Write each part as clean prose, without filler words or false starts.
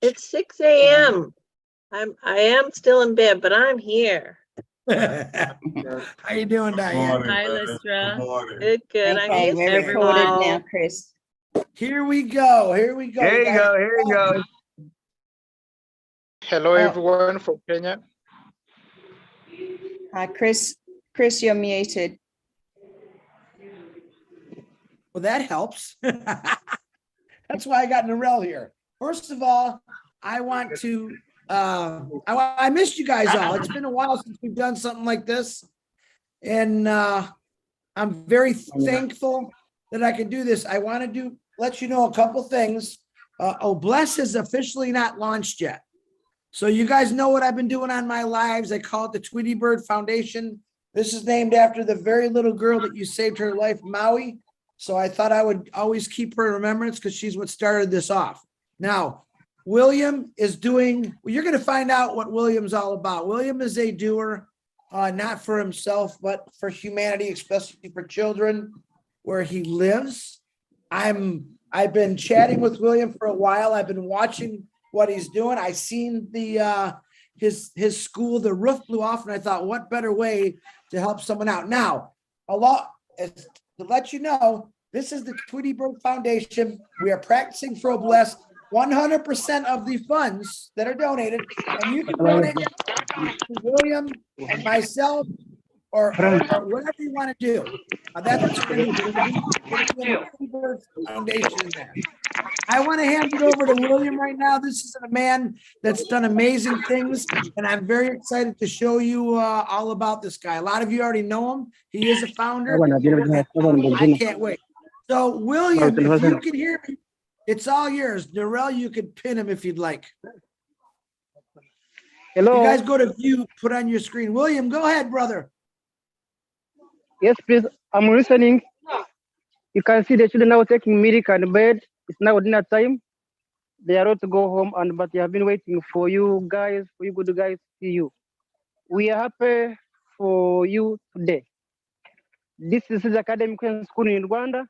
It's 6 a.m. I am still in bed, but I'm here. How you doing, Diane? Hi, Lystra. Good. I Okay, miss we're recorded everyone. now, Chris. Here we go. Here you go. Hello, everyone from Kenya. Chris, you're muted. Well, that helps. That's why I got Narelle here. First of all, I want to, I missed you guys all. It's been a while since we've done something like this. And I'm very thankful that I can do this. I want to let you know a couple things. Bless is officially not launched yet. So you guys know what I've been doing on my lives. I call it the Tweety Bird Foundation. This is named after the very little girl that you saved her life, Maui. So I thought I would always keep her in remembrance because she's what started this off. Now, William is doing, well, you're going to find out what William's all about. William is a doer, not for himself, but for humanity, especially for children where he lives. I've been chatting with William for a while. I've been watching what he's doing. I seen his school, the roof blew off, and I thought, what better way to help someone out? Now, to let you know, this is the Tweety Bird Foundation. We are practicing for Bless. 100% of the funds that are donated, and you can donate to William and myself or whatever you want to do. That's what you're going to do. Tweety Bird Foundation in there. I want to hand it over to William right now. This is a man that's done amazing things, and I'm very excited to show you all about this guy. A lot of you already know him. He is a founder. I can't wait. So, William, if you can hear me, it's all yours. Narelle, you could pin him if you'd like. Hello. You guys go to view, put on your screen. William, go ahead, brother. Yes, please. I'm listening. You can see the children now taking milk and bed. It's now dinner time. They are about to go home, but they have been waiting for you guys, for you good guys to see you. We are happy for you today. This is the academic school in Rwanda.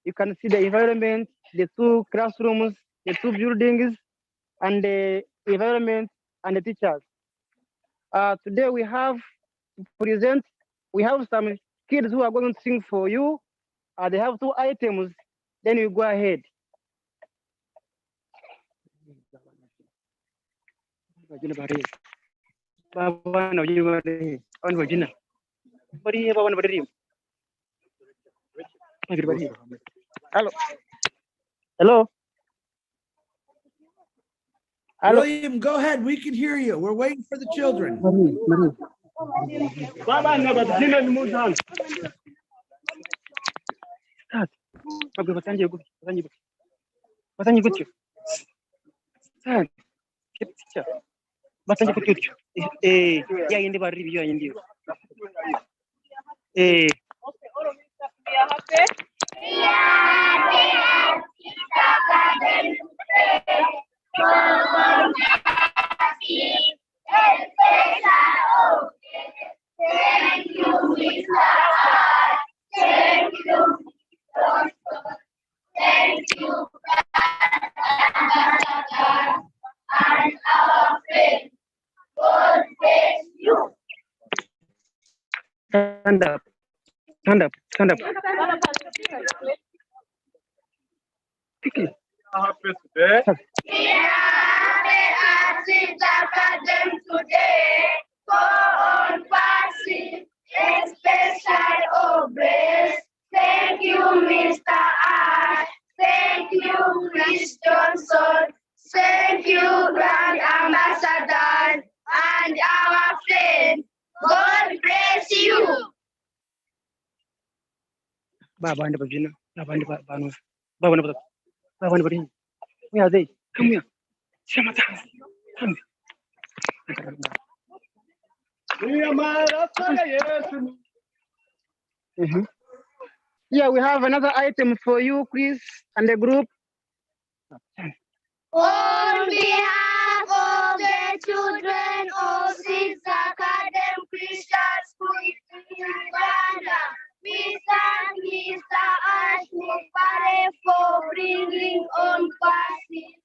You can see the environment, the two classrooms, the two buildings, and the environment and the teachers. Today we have some kids who are going to sing for you. They have 2 items. Then you go ahead. Hello. Hello. Hello. William, go ahead. We can hear you. We're waiting for the children. Stand up. Stand up. Stand up. Quickly. Today for onpassive, special obras. Thank you, Mr. R. Thank you, Chris Johnson. Thank you, Grand Ambassador and our friend. God bless you. Baba and Babina. Baba and Baba. Baba and Baba and Babina. Where are they? Come here. Come here. Yeah, we have another item for you, Chris, and the group. On behalf of the children of Six Academy Christian School in Uganda, we thank Mr. Ashmukare for bringing onpassive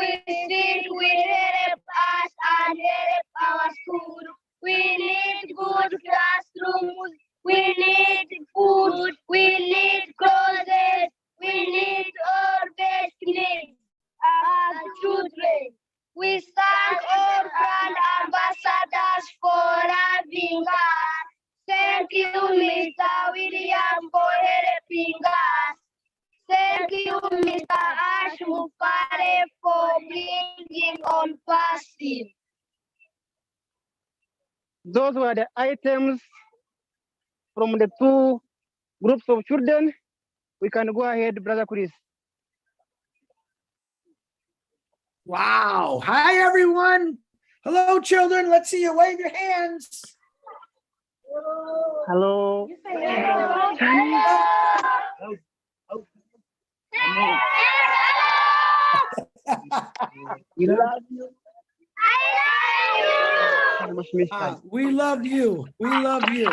we sit will help us and help our school. We need good classrooms. We need food. We need clothes. We need all basic needs as children. We thank all brand ambassadors for having us. Thank you, Mr. William, for helping us. Thank you, Mr. Ash Mufare, for bringing on passive. Those were the items from the two groups of children. We can go ahead, Brother Chris. Wow. Hi, everyone. Hello, children. Let's see you wave your hands. Hello. We love you. We love you. We love you.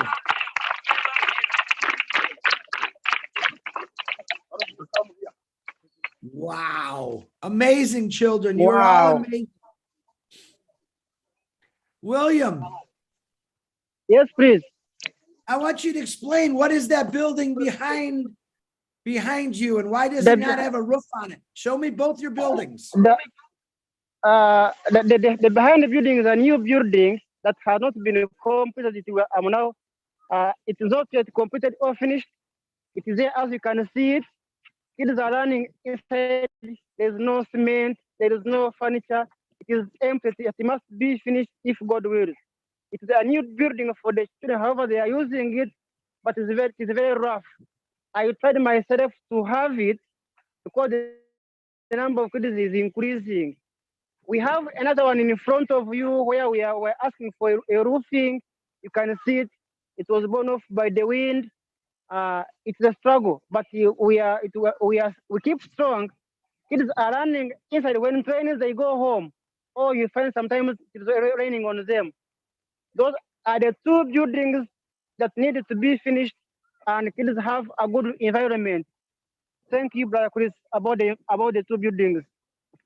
Wow. Amazing children. You're all Wow. amazing. William, Yes, please. I want you to explain what is that building behind you and why does The- it not have a roof on it? Show me both your buildings. The behind the building is a new building that has not been completed. It is not yet completed or finished. It is there as you can see it. Kids are running inside. There's no cement. There is no furniture. It is empty. It must be finished if God wills. It is a new building for the children. However, they are using it, but it is very rough. I tried myself to have it because the number of kids is increasing. We have another one in front of you where we're asking for a roofing. You can see it. It was blown off by the wind. It's a struggle, but we keep strong. Kids are running inside. When trains they go home, or you find sometimes it's raining on them. Those are the two buildings that needed to be finished, and kids have a good environment. Thank you, Brother Chris, about the two buildings.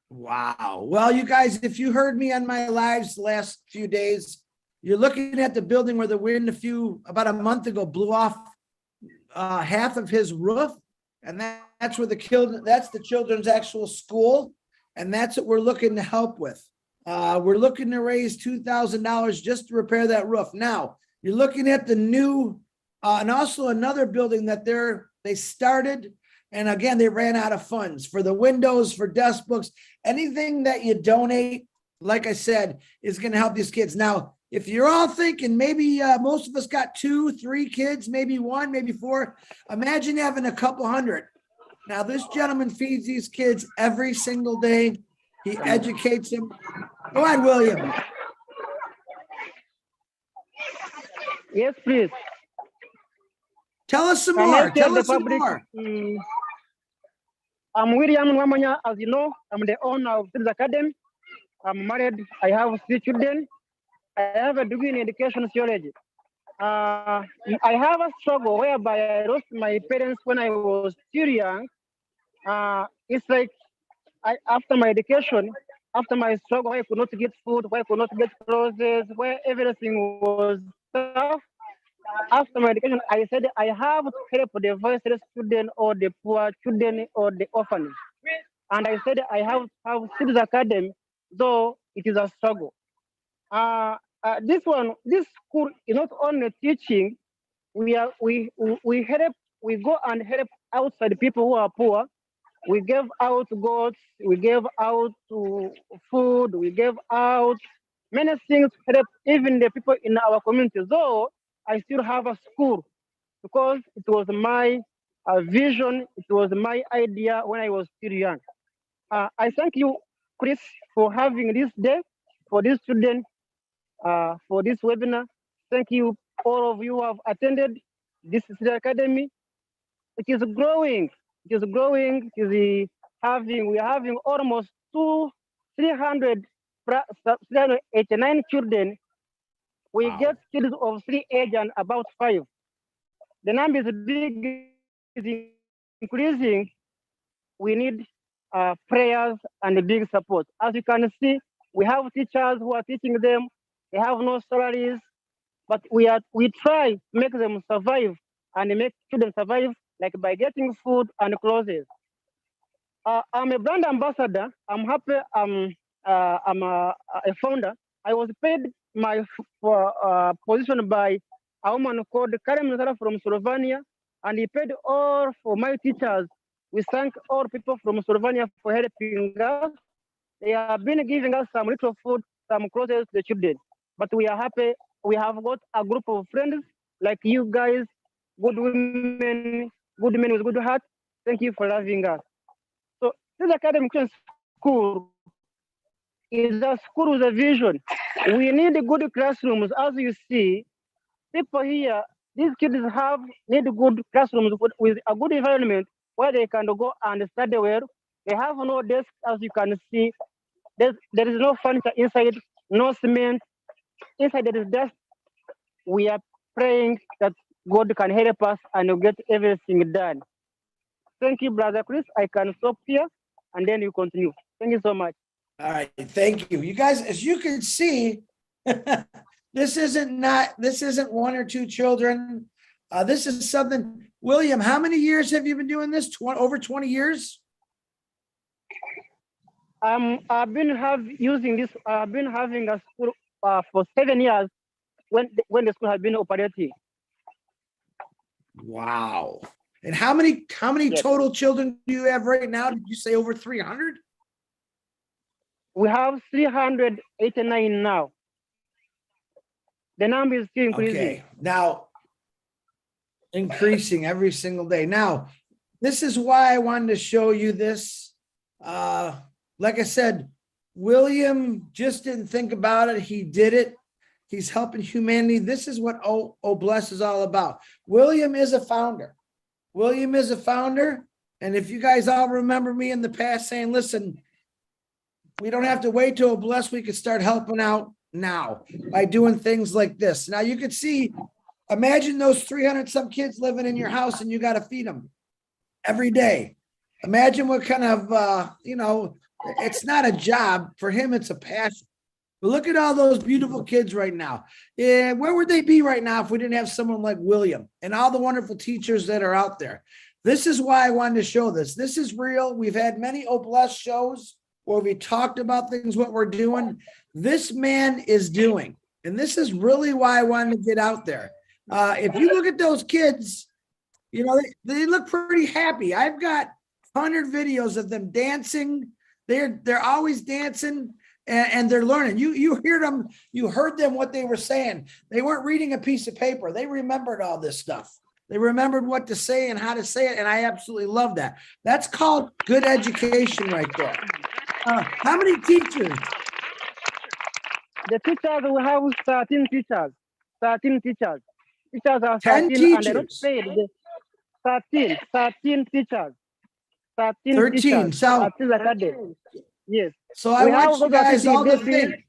Wow. Well, you guys, if you heard me on my lives the last few days, you're looking at the building where the wind about a month ago blew off half of his roof. And that's where that's the children's actual school. And that's what we're looking to help with. We're looking to raise $2,000 just to repair that roof. Now, you're looking at the new, and also another building that they started. And again, they ran out of funds for the windows, for desk books, anything that you donate, like I said, is going to help these kids. Now, if you're all thinking maybe most of us got 2, 3 kids, maybe 1, maybe 4, imagine having a couple hundred. Now, this gentleman feeds these kids every single day. He educates them. Go on, William. Yes, please. Tell us some Can I more. tell Tell the us some public? more. I'm William Wamanya, as you know. I'm the owner of Kids Academy. I'm married. I have 3 children. I have a degree in education theology. I have a struggle whereby I lost my parents when I was still young. It's like after my education, after my struggle, I could not get food, where I could not get clothes, where everything was tough. After my education, I said I have to help the voiceless children or the poor children or the orphans. And I said I have Kids Academy, though it is a struggle. This school is not only teaching. We help. We go and help outside people who are poor. We give out goats. We give out food. We give out many things to help even the people in our community. Though I still have a school because it was my vision. It was my idea when I was still young. I thank you, Chris, for having this day for these children. For this webinar. Thank you, all of you who have attended. This is the academy. It is growing. It is growing. We are having almost 389 children. We get kids of 3 age and about 5. The number is big, is increasing. We need prayers and big support. As you can see, we have teachers who are teaching them. They have no salaries, but we try to make them survive and make children survive, like by getting food and clothes. I'm a brand ambassador. I'm happy. I'm a founder. I was paid my position by a woman called Karen Mizara from Slovenia, and he paid all for my teachers. We thank all people from Slovenia for helping us. They have been giving us some little food, some clothes to the children. But we are happy. We have got a group of friends like you guys, good women, good men with good heart. Thank you for loving us. So this academic school is a school with a vision. We need good classrooms. As you see, people here, these kids need good classrooms with a good environment where they can go and study well. They have no desk, as you can see. There is no furniture inside, no cement. Inside there is dust. We are praying that God can help us and get everything done. Thank you, Brother Chris. I can stop here and then you continue. Thank you so much. All right, thank you. You guys, as you can see, this isn't one or two children. This is something. William, how many years have you been doing this? Over 20 years? I've been having a school for 7 years when the school has been operating. Wow. And how many Yes. total children do you have right now? Did you say over 300? We have 389 now. The number is still increasing. Okay. Now, increasing every single day. Now, this is why I wanted to show you this. Like I said, William just didn't think about it. He did it. He's helping humanity. This is what Oh Bless is all about. William is a founder. William is a founder. And if you guys all remember me in the past saying, listen, we don't have to wait till Bless. We could start helping out now by doing things like this. Now you can see, imagine those 300 some kids living in your house and you got to feed them every day. Imagine what kind of, it's not a job for him. It's a passion. But look at all those beautiful kids right now. Yeah, where would they be right now if we didn't have someone like William and all the wonderful teachers that are out there? This is why I wanted to show this. This is real. We've had many Oh Bless shows where we talked about things, what we're doing. This man is doing. And this is really why I wanted to get out there. If you look at those kids, they look pretty happy. I've got 100 videos of them dancing. They're always dancing and they're learning. You heard them what they were saying. They weren't reading a piece of paper. They remembered all this stuff. They remembered what to say and how to say it. And I absolutely love that. That's called good education right there. How many teachers? The teachers, we have 13 teachers. 13 teachers. Teachers are 10 13 and they're not teachers. paid. 13 teachers. 13 13. teachers. So, at this academy. Yes. so I We want have you over guys 50 all to buses. think.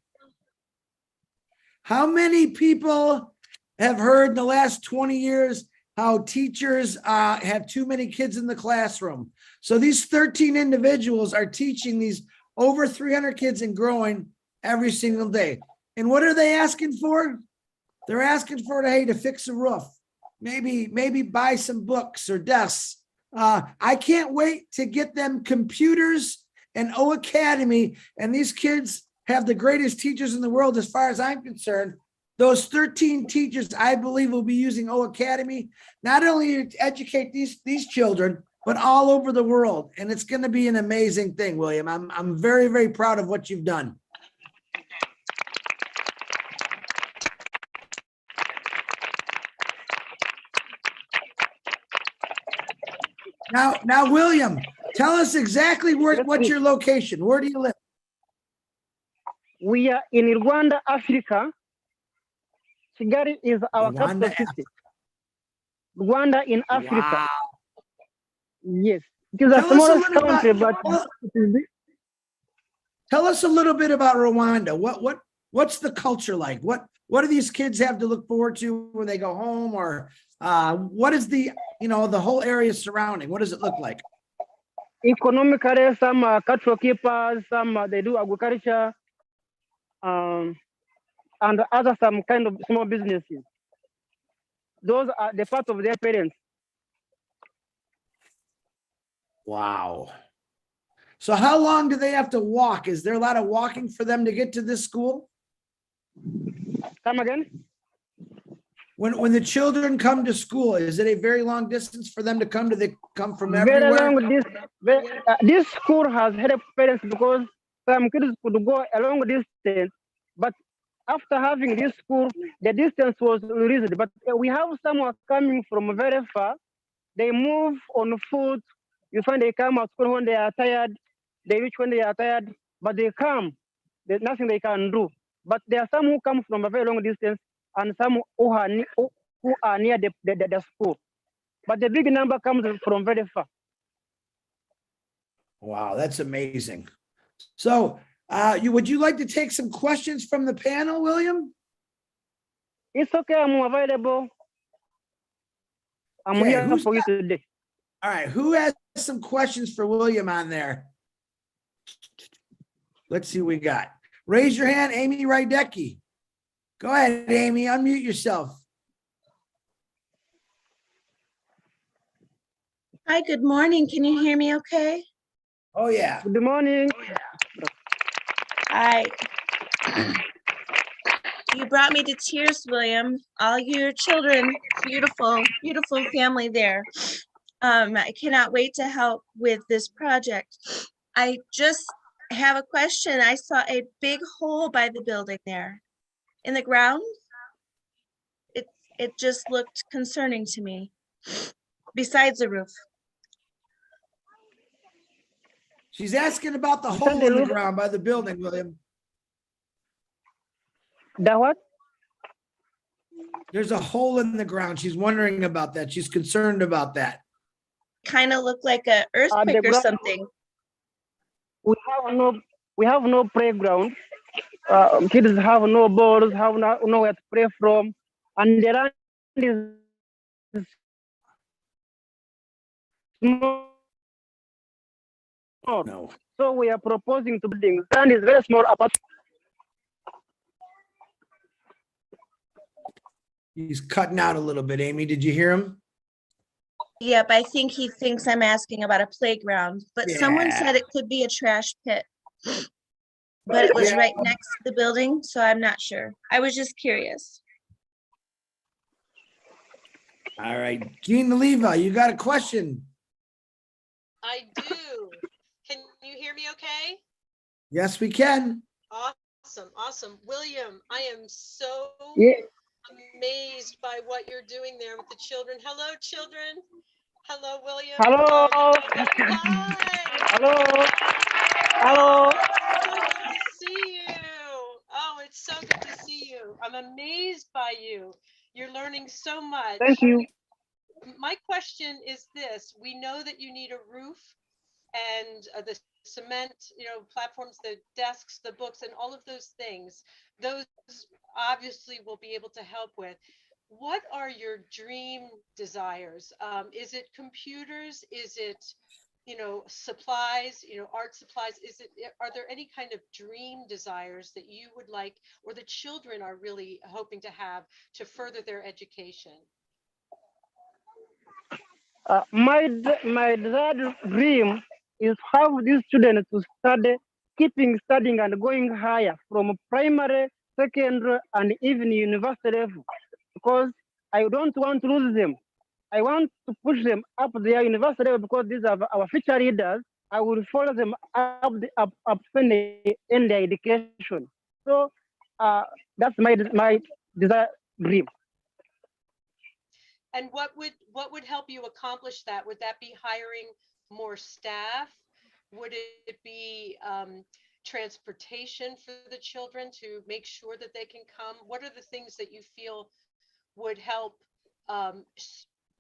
How many people have heard in the last 20 years how teachers have too many kids in the classroom? So these 13 individuals are teaching these over 300 kids and growing every single day. And what are they asking for? They're asking for, hey, to fix a roof, maybe buy some books or desks. I can't wait to get them computers and O Academy. And these kids have the greatest teachers in the world, as far as I'm concerned. Those 13 teachers, I believe, will be using O Academy, not only to educate these children, but all over the world. And it's going to be an amazing thing, William. I'm very, very proud of what you've done. Now, William, tell us exactly what's your location. Where do you live? We are in Rwanda, Africa. Kigali is our Rwanda, capital city. Rwanda in Africa. Wow. Yes. It is Tell a us a smallest little country, about- but it is big. Tell us a little bit about Rwanda. What's the culture like? What do these kids have to look forward to when they go home? Or what is the whole area surrounding? What does it look like? economically, some are cattle keepers, some they do agriculture, um, and other some kind of small businesses. Those are the part of their parents. Wow. So how long do they have to walk? Is there a lot of walking for them to get to this school? Come again? When the children come to school, is it a very long distance for them to come to they come from Very everywhere? long. This school has helped parents because some kids could go a long distance, but after having this school, the distance was reduced. But we have someone coming from very far. They move on foot. You find they come at school when they are tired. They reach when they are tired, but they come. There's nothing they can do. But there are some who come from a very long distance and some who are, who are near the school. But the big number comes from very far. Wow, that's amazing. So would you like to take some questions from the panel, William? It's okay, I'm available. I'm Okay, here who's for you got- today. All right, who has some questions for William on there? Let's see what we got. Raise your hand, Amy Rydecki. Go ahead, Amy, unmute yourself. Hi, good morning. Can you hear me okay? Oh, yeah. Good morning. Hi. You brought me to tears, William. All your children, beautiful, beautiful family there. I cannot wait to help with this project. I just have a question. I saw a big hole by the building there in the ground. It just looked concerning to me, besides the roof. She's asking about the hole in the ground by the building, William. The what? There's a hole in the ground. She's wondering about that. She's concerned about that. Kind of looked like a earthquake or ground- something. We have no playground. Kids have no balls, have nowhere to play from, and the land is small. No. So we are proposing to building. Land is very small apart. He's cutting out a little bit, Amy. Did you hear him? Yep, I think he thinks I'm asking about a playground, but someone said it could be a trash pit. But it was Yeah. right next to the building, so I'm not sure. I was just curious. All right. Gene Leva, you got a question? I do. Can you hear me okay? Yes, we can. Awesome, awesome. William, I am so Yeah. amazed by what you're doing there with the children. Hello, children. Hello, William. Hello. Hi. Hello. Hello. So good to see you. Oh, it's so good to see you. I'm amazed by you. You're learning so much. Thank you. My question is this. We know that you need a roof and the cement, platforms, the desks, the books, and all of those things. Those obviously will be able to help with. What are your dream desires? Is it computers? Is it, supplies, art supplies? Are there any kind of dream desires that you would like, or the children are really hoping to have to further their education? My desired dream is how these students to study, keeping studying and going higher from primary, secondary, and even university level. Because I don't want to lose them. I want to push them up their university level because these are our future leaders. I will follow them up in their education. So that's my desire dream. And what would help you accomplish that? Would that be hiring more staff? Would it be transportation for the children to make sure that they can come? What are the things that you feel would help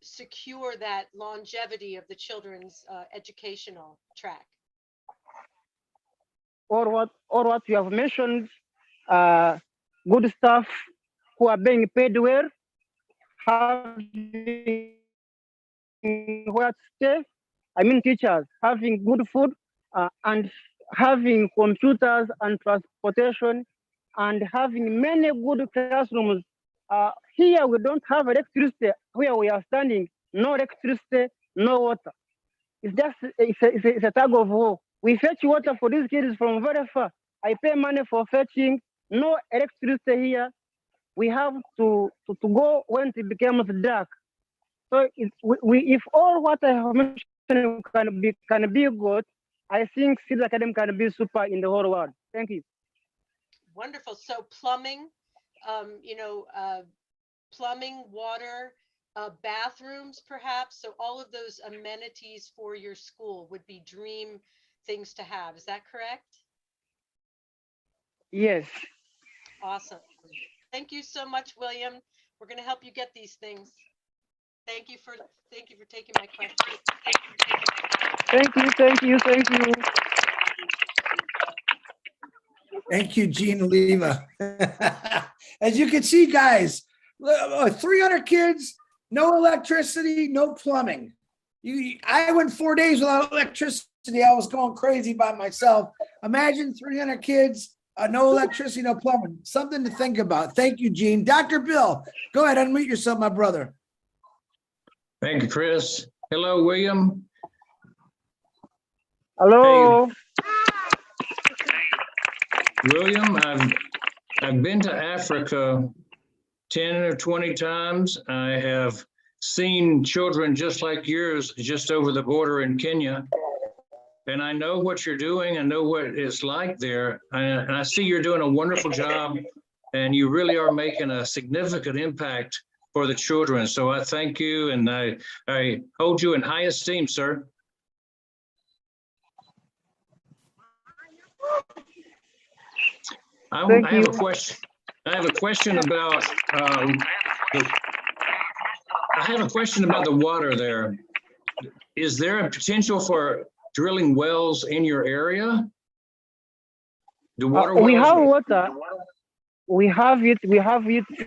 secure that longevity of the children's educational track? Or what you have mentioned, good staff who are being paid well, having where to stay, I mean teachers, having good food and having computers and transportation and having many good classrooms. Here we don't have electricity where we are standing. No electricity, no water. It's just it's a tug of war. We fetch water for these kids from very far. I pay money for fetching. No electricity here. We have to go when it becomes dark. So if all what I have mentioned can be good, I think Cedar Academy can be super in the whole world. Thank you. Wonderful. So plumbing, plumbing, water, bathrooms perhaps. So all of those amenities for your school would be dream things to have. Is that correct? Yes. Awesome. Thank you so much, William. We're going to help you get these things. Thank you for taking my question. Thank you. Thank you, Gene Oliva. As you can see, guys, 300 kids, no electricity, no plumbing. I went 4 days without electricity. I was going crazy by myself. Imagine 300 kids, no electricity, no plumbing. Something to think about. Thank you, Gene. Dr. Bill, go ahead, unmute yourself, my brother. Thank you, Chris. Hello, William. Hello. Hey, William, I've been to Africa 10 or 20 times. I have seen children just like yours just over the border in Kenya. And I know what you're doing. I know what it's like there. And I see you're doing a wonderful job, and you really are making a significant impact for the children. So I thank you, and I hold you in high esteem, sir. I have a question. I have a question about the water there. Is there a potential for drilling wells in your area? The water wells? We have water. We have it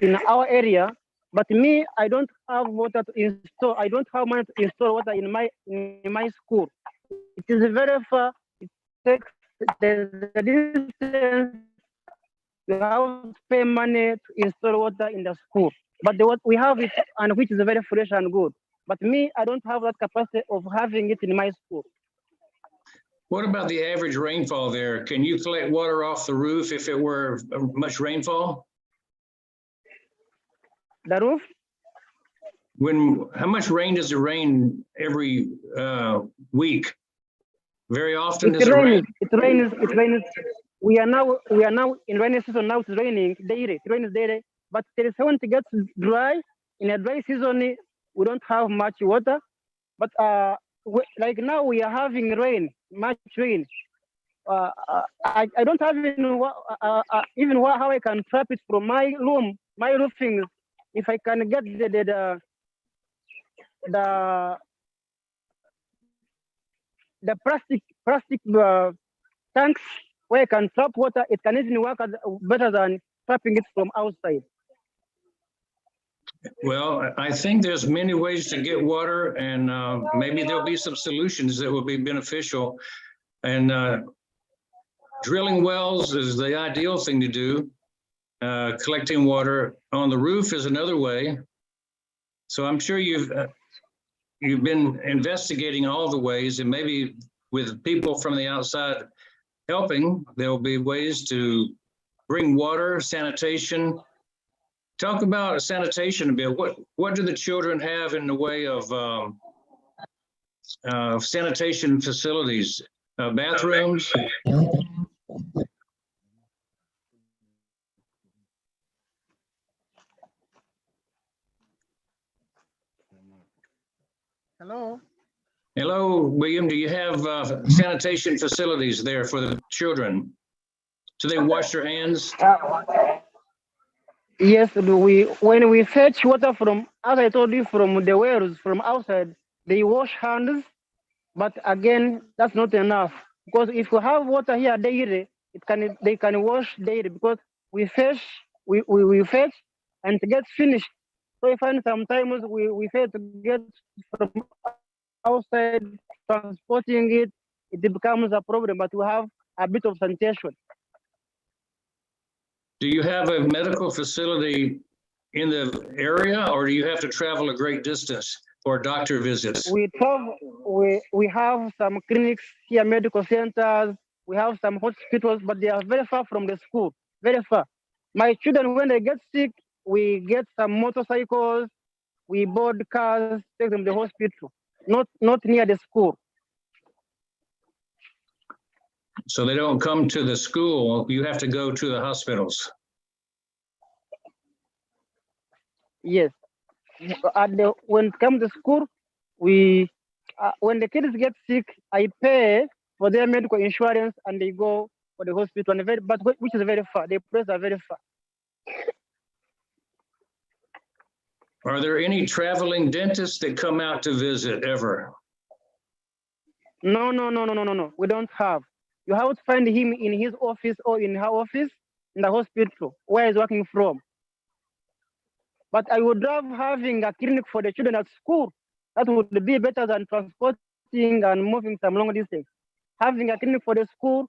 in our area. But me, I don't have water to install. I don't have money to install water in my school. It is very far. It takes the distance. You have to pay money to install water in the school. But we have it, and which is very fresh and good. But me, I don't have that capacity of having it in my school. What about the average rainfall there? Can you collect water off the roof if it were much rainfall? The roof? How much rain does it rain every week? Very often does it rain? It rains. We are now in rainy season. Now it's raining daily. It rains daily. But there is when it gets dry. In a dry season, we don't have much water. But like now we are having rain, much rain. I don't have even how I can trap it from my room, my roofing. If I can get the plastic tanks where I can trap water, it can even work better than trapping it from outside. Well, I think there's many ways to get water, and maybe there'll be some solutions that will be beneficial. And drilling wells is the ideal thing to do. Collecting water on the roof is another way. So I'm sure you've been investigating all the ways, and maybe with people from the outside helping, there'll be ways to bring water, sanitation. Talk about sanitation a bit. What do the children have in the way of sanitation facilities, bathrooms? Hello. Hello, William. Do you have sanitation facilities there for the children? Do they wash their hands? Yes, when we fetch water from, as I told you, from the wells from outside, they wash hands. But again, that's not enough, because if we have water here daily, they can wash daily, because we fetch and it gets finished. So I find sometimes we fail to get from outside transporting it, it becomes a problem, but we have a bit of sanitation. Do you have a medical facility in the area, or do you have to travel a great distance for doctor visits? We have some clinics here, medical centers, we have some hospitals, but they are very far from the school, very far. My children, when they get sick, we get some motorcycles, we board cars, take them to the hospital, not near the school. So they don't come to the school, you have to go to the hospitals. Yes. When it comes to school, when the kids get sick, I pay for their medical insurance and they go for the hospital, which is very far. The places are very far. Are there any traveling dentists that come out to visit ever? No. We don't have. You have to find him in his office or in her office in the hospital where he's working from. But I would love having a clinic for the children at school. That would be better than transporting and moving some long distance. Having a clinic for the school,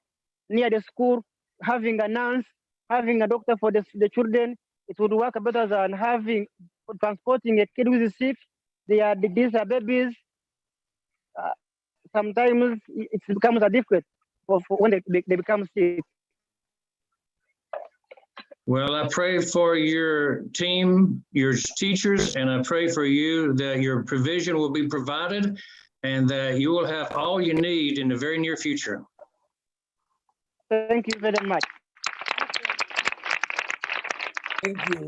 near the school, having a nurse, having a doctor for the children, it would work better than transporting a kid who is sick. These are babies. Sometimes it becomes a difficult for when they become sick. Well, I pray for your team, your teachers, and I pray for you that your provision will be provided and that you will have all you need in the very near future. Thank you very much. Thank you.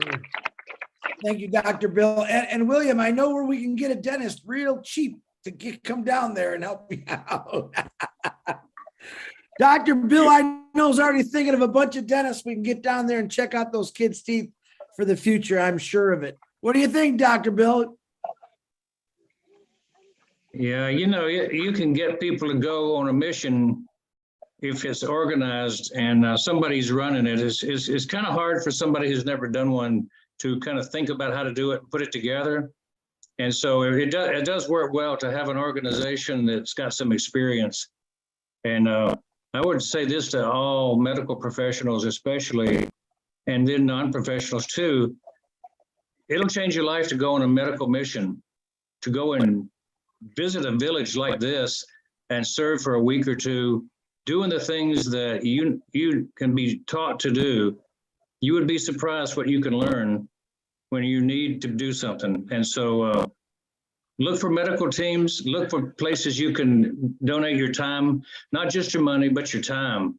Thank you, Dr. Bill. And William, I know where we can get a dentist real cheap to come down there and help me out. Dr. Bill, I know, is already thinking of a bunch of dentists we can get down there and check out those kids' teeth for the future. I'm sure of it. What do you think, Dr. Bill? Yeah, you can get people to go on a mission if it's organized and somebody's running it. It's kind of hard for somebody who's never done one to kind of think about how to do it, put it together. And so it does work well to have an organization that's got some experience. And I would say this to all medical professionals, especially, and then non-professionals too. It'll change your life to go on a medical mission, to go and visit a village like this and serve for a week or two, doing the things that you can be taught to do. You would be surprised what you can learn when you need to do something. And so look for medical teams, look for places you can donate your time, not just your money, but your time,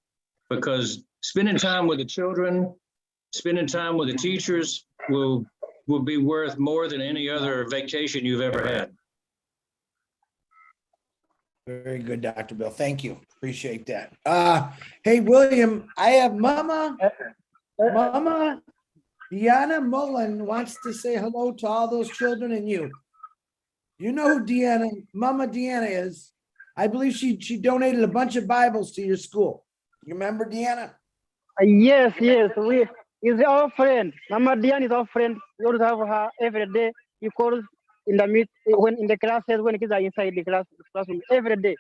because spending time with the children, spending time with the teachers will be worth more than any other vacation you've ever had. Very good, Dr. Bill. Thank you. Appreciate that. Hey, William, I have Mama Deanna Mullen wants to say hello to all those children and you. You know who Mama Deanna is. I believe she donated a bunch of Bibles to your school. You remember Deanna? Yes. He's our friend. Mama Deanna is our friend. We always have her every day. He calls in the classes when kids are inside the classroom every day.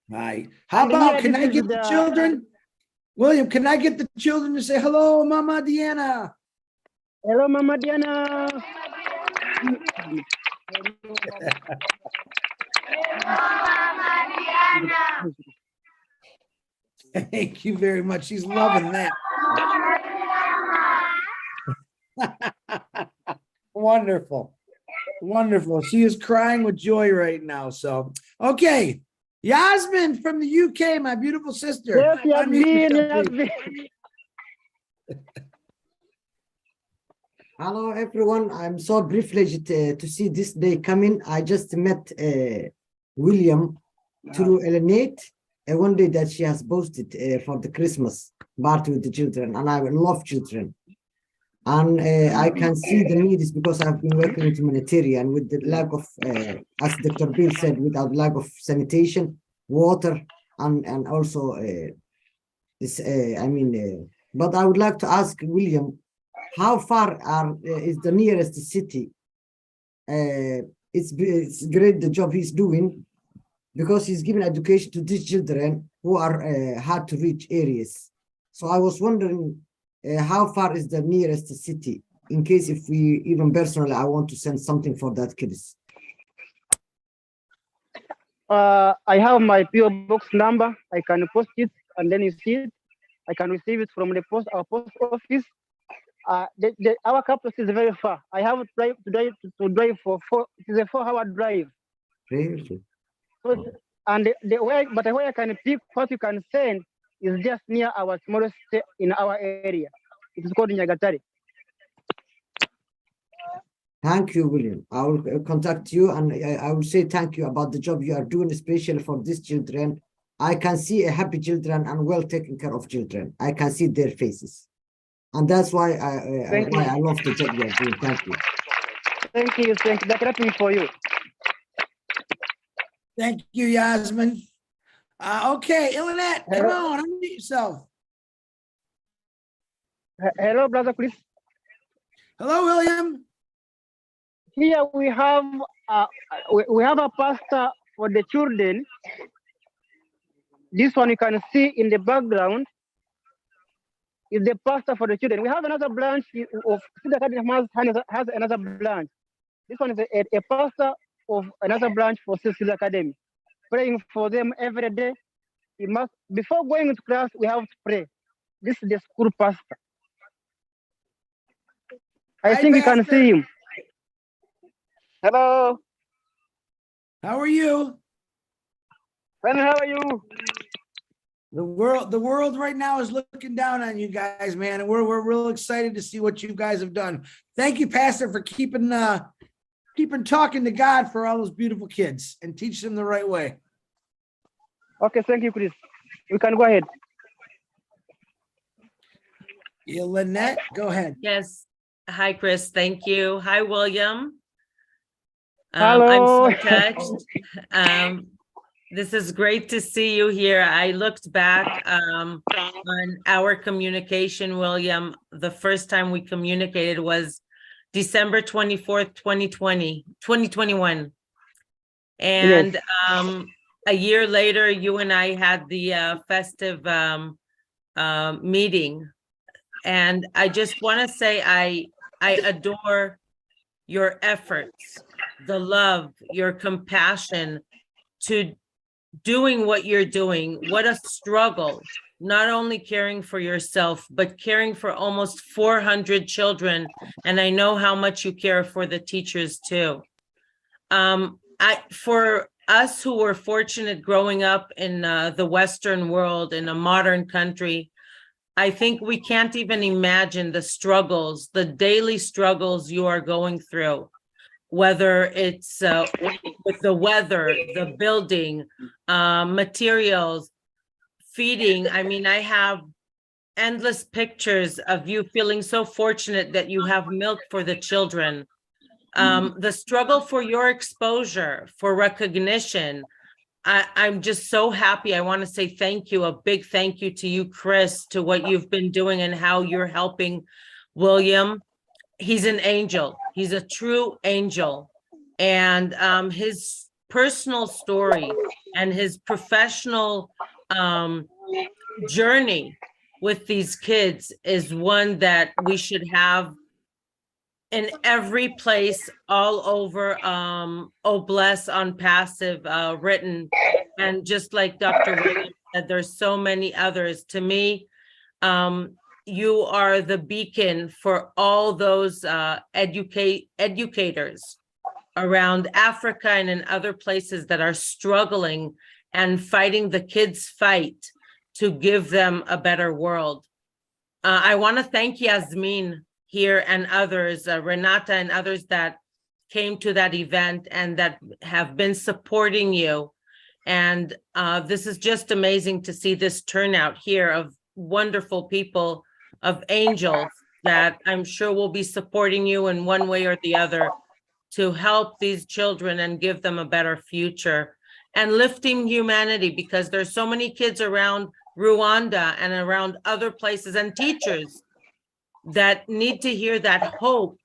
Right. How about, can I get the children? William, can I get the children to say hello, Mama Deanna? Hello, Mama Deanna. Thank you very much. She's loving that. Wonderful. She is crying with joy right now. So, okay. Yasmin from the UK, my beautiful sister. Yes, Yasmin. Hello, everyone. I'm so privileged to see this day coming. I just met William through Elenate, one day that she has posted for the Christmas party with the children, and I love children. And I can see the needs because I've been working in humanitarian with the lack of, as Dr. Bill said, without lack of sanitation, water, and also this. But I would like to ask William, how far is the nearest city? It's great the job he's doing, because he's giving education to these children who are hard to reach areas. So I was wondering how far is the nearest city in case if we even personally I want to send something for that kids. I have my PO box number. I can post it, and then you see it. I can receive it from our post office. Our campus is very far. I have to drive for it is a 4-hour drive. Really? So, and the way I can pick what you can send is just near our smallest state in our area. It is called Nyagatare. Thank you, William. I will contact you and I will say thank you about the job you are doing, especially for these children. I can see a happy children and well taken care of children. I can see their faces. And that's why I love the job you are doing. Thank you. Thank you. Thank you. That's happening for you. Thank you, Yasmin. Okay, Ilanette, come on, unmute yourself. Hello, brother, please. Hello, William. Here we have a pastor for the children. This one you can see in the background is the pastor for the children. We have another branch of Cedar Academy has another branch. This one is a pastor of another branch for Cedar Academy, praying for them every day. Before going to class, we have to pray. This is the school pastor. I think you can see him. Hello. How are you? Well, how are you? The world right now is looking down on you guys, man, and we're real excited to see what you guys have done. Thank you, Pastor, for keeping talking to God for all those beautiful kids and teach them the right way. Okay, thank you, Chris. You can go ahead. Yeah, Lynette, go ahead. Yes. Hi, Chris. Thank you. Hi, William. Hello. I'm so touched. This is great to see you here. I looked back on our communication, William. The first time we communicated was December 24th, 2021. And Yes. A year later, you and I had the festive meeting. And I just want to say I adore your efforts, the love, your compassion to doing what you're doing. What a struggle, not only caring for yourself, but caring for almost 400 children. And I know how much you care for the teachers too. For us who were fortunate growing up in the Western world, in a modern country, I think we can't even imagine the struggles, the daily struggles you are going through, whether it's with the weather, the building, materials, feeding. I mean, I have endless pictures of you feeling so fortunate that you have milk for the children. The struggle for your exposure, for recognition. I'm just so happy. I want to say thank you, a big thank you to you, Chris, to what you've been doing and how you're helping William. He's an angel. He's a true angel. And his personal story and his professional journey with these kids is one that we should have in every place all over Bless onpassive written. And just like Dr. Williams said, there's so many others. To me, you are the beacon for all those educators around Africa and in other places that are struggling and fighting the kids' fight to give them a better world. I want to thank Yasmin here and others, Renata and others that came to that event and that have been supporting you. And this is just amazing to see this turnout here of wonderful people, of angels that I'm sure will be supporting you in one way or the other to help these children and give them a better future and lifting humanity, because there's so many kids around Rwanda and around other places and teachers that need to hear that hope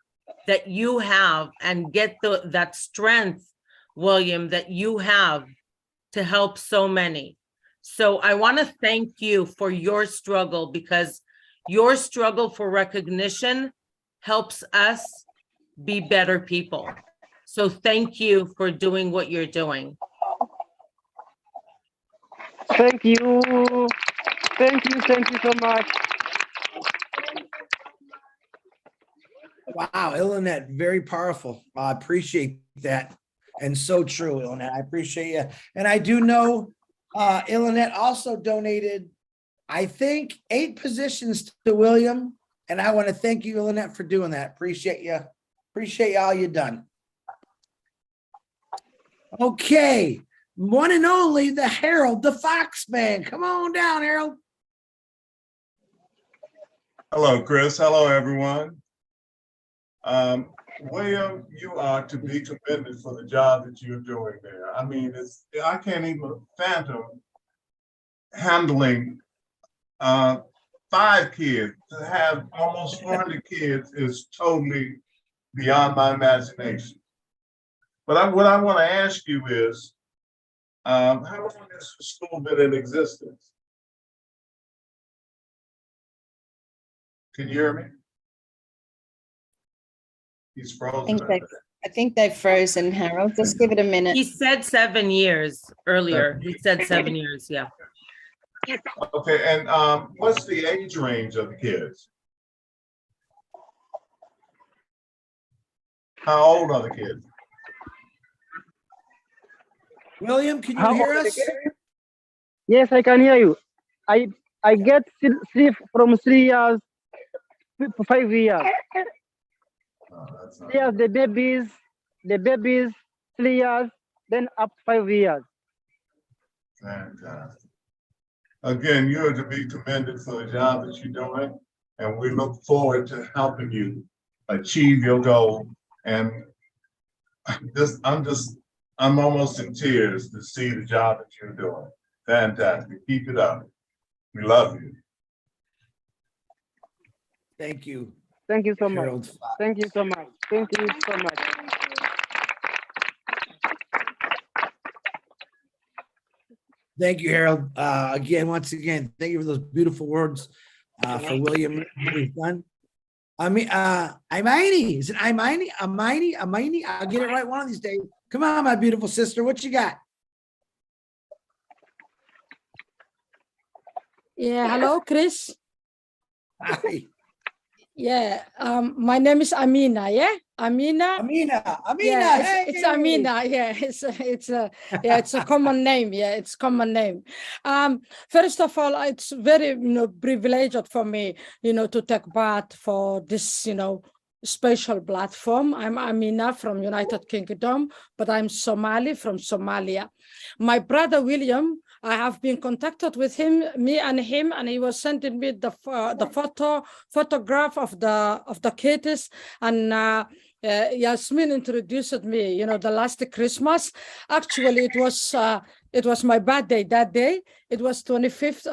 that you have and get that strength, William, that you have to help so many. So I want to thank you for your struggle, because your struggle for recognition helps us be better people. So thank you for doing what you're doing. Thank you. Thank you. Thank you so much. Wow, Ilanette, very powerful. I appreciate that. And so true, Ilanette. I appreciate you. And I do know Ilanette also donated, I think, 8 positions to William. And I want to thank you, Ilanette, for doing that. Appreciate you. Appreciate all you done. Okay. One and only the Harold, the Fox man. Come on down, Harold. Hello, Chris. Hello, everyone. William, you are to be commended for the job that you're doing there. I mean, I can't even fathom handling 5 kids. To have almost 400 kids is totally beyond my imagination. But what I want to ask you is, how long has the school been in existence? Can you hear me? He's frozen. I think they've frozen, Harold. Just give it a minute. He said 7 years earlier. He said 7 years, yeah. Okay, and what's the age range of the kids? How old are the kids? William, can you How hear old us? Yes, I can hear you. I get sleep from 3 years to 5 years. Oh, that's not Yes, the babies 3 years, then up to 5 years. fantastic. Again, you are to be commended for the job that you're doing, and we look forward to helping you achieve your goal. And I'm almost in tears to see the job that you're doing. Fantastic. Keep it up. We love you. Thank you, Thank you so much. Harold. Thank you so much. Thank you so much. Thank you, Harold. Once again, thank you for those beautiful words for William. We've done. I mean, Imani, is it Imani? Imani? I'll get it right one of these days. Come on, my beautiful sister. What you got? Yeah, hello, Chris. Hi. Yeah, my name is Amina. Yeah, Amina. Yeah, it's hey. Amina. Yeah, it's a common name. Yeah, it's common name. First of all, it's very privileged for me, to take part for this, special platform. I'm Amina from United Kingdom, but I'm Somali from Somalia. My brother William, I have been contacted with him, and he was sending me the photograph of the kids, and Yasmin introduced me, the last Christmas. Actually, it was my birthday that day. It was 25th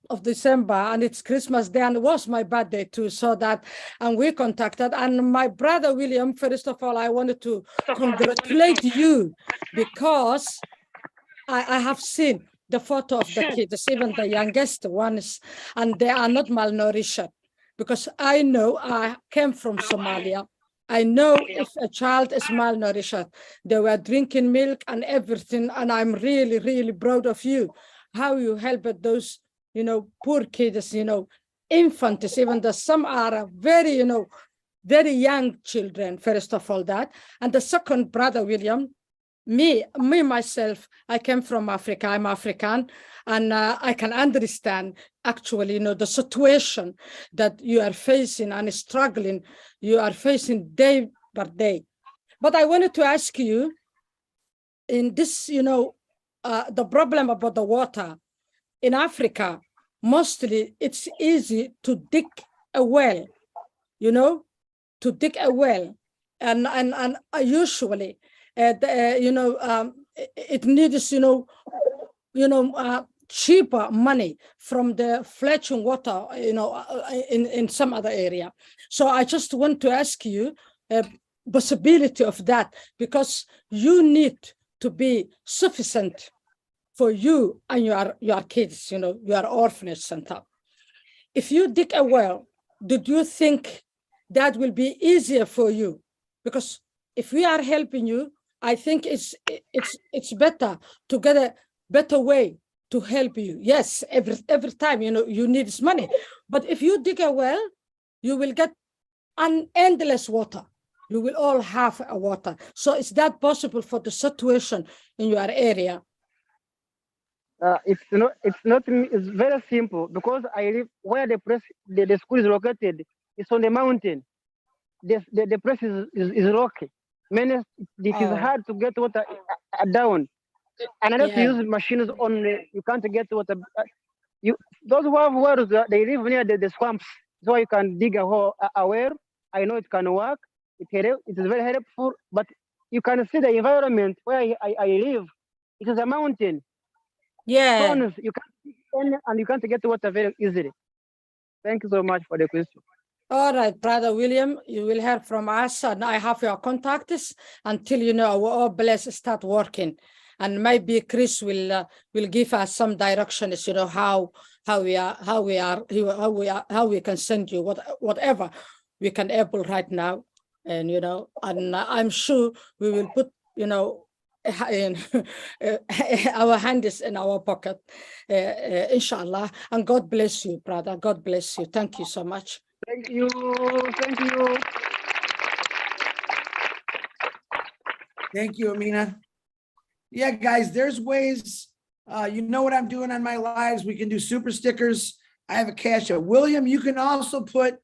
of December, and it's Christmas Day, and it was my birthday too. And we contacted, and my brother William, first of all, I wanted to congratulate you, because I have seen the photo of the kids, even the youngest ones, and they are not malnourished, because I know I came from Somalia. I know if a child is malnourished, they were drinking milk and everything, and I'm really, really proud of you, how you helped those, poor kids, infants, even though some are very, very young children, first of all that. And the second, brother William, me myself, I came from Africa. I'm African, and I can understand actually, the situation that you are facing and struggling. You are facing day by day. But I wanted to ask you, in this, the problem about the water in Africa, mostly it's easy to dig a well, to dig a well, and usually. It needs, cheaper money from the fetching water, in some other area. So I just want to ask you a possibility of that, because you need to be sufficient for you and your kids, your orphanage center. If you dig a well, did you think that will be easier for you? Because if we are helping you, I think it's better to get a better way to help you. Yes, every time you need money, but if you dig a well, you will get an endless water. You will all have a water. So is that possible for the situation in your area? It's very simple because I live where the school is located. It's on the mountain. The place is rocky. It is hard to get water down. And unless you use machines only, you can't get water. Those who have wells, they live near the swamps, so you can dig a well. I know it can work. It is very helpful, but you can see the environment where I live. It is a mountain. Yeah. Stones, you can't, and you can't get water very easily. Thank you so much for the question. All right, Brother William, you will hear from us, and I have your contacts until our bless start working, and maybe Chris will give us some directions. How we can send you whatever we can able right now, and and I'm sure we will put in our hand is in our pocket, inshallah. And God bless you, brother. God bless you. Thank you so much. Thank you. Thank you. Thank you, Amina. Yeah, guys, there's ways. You know what I'm doing on my lives. We can do super stickers. I have a cash app. William, you can also put,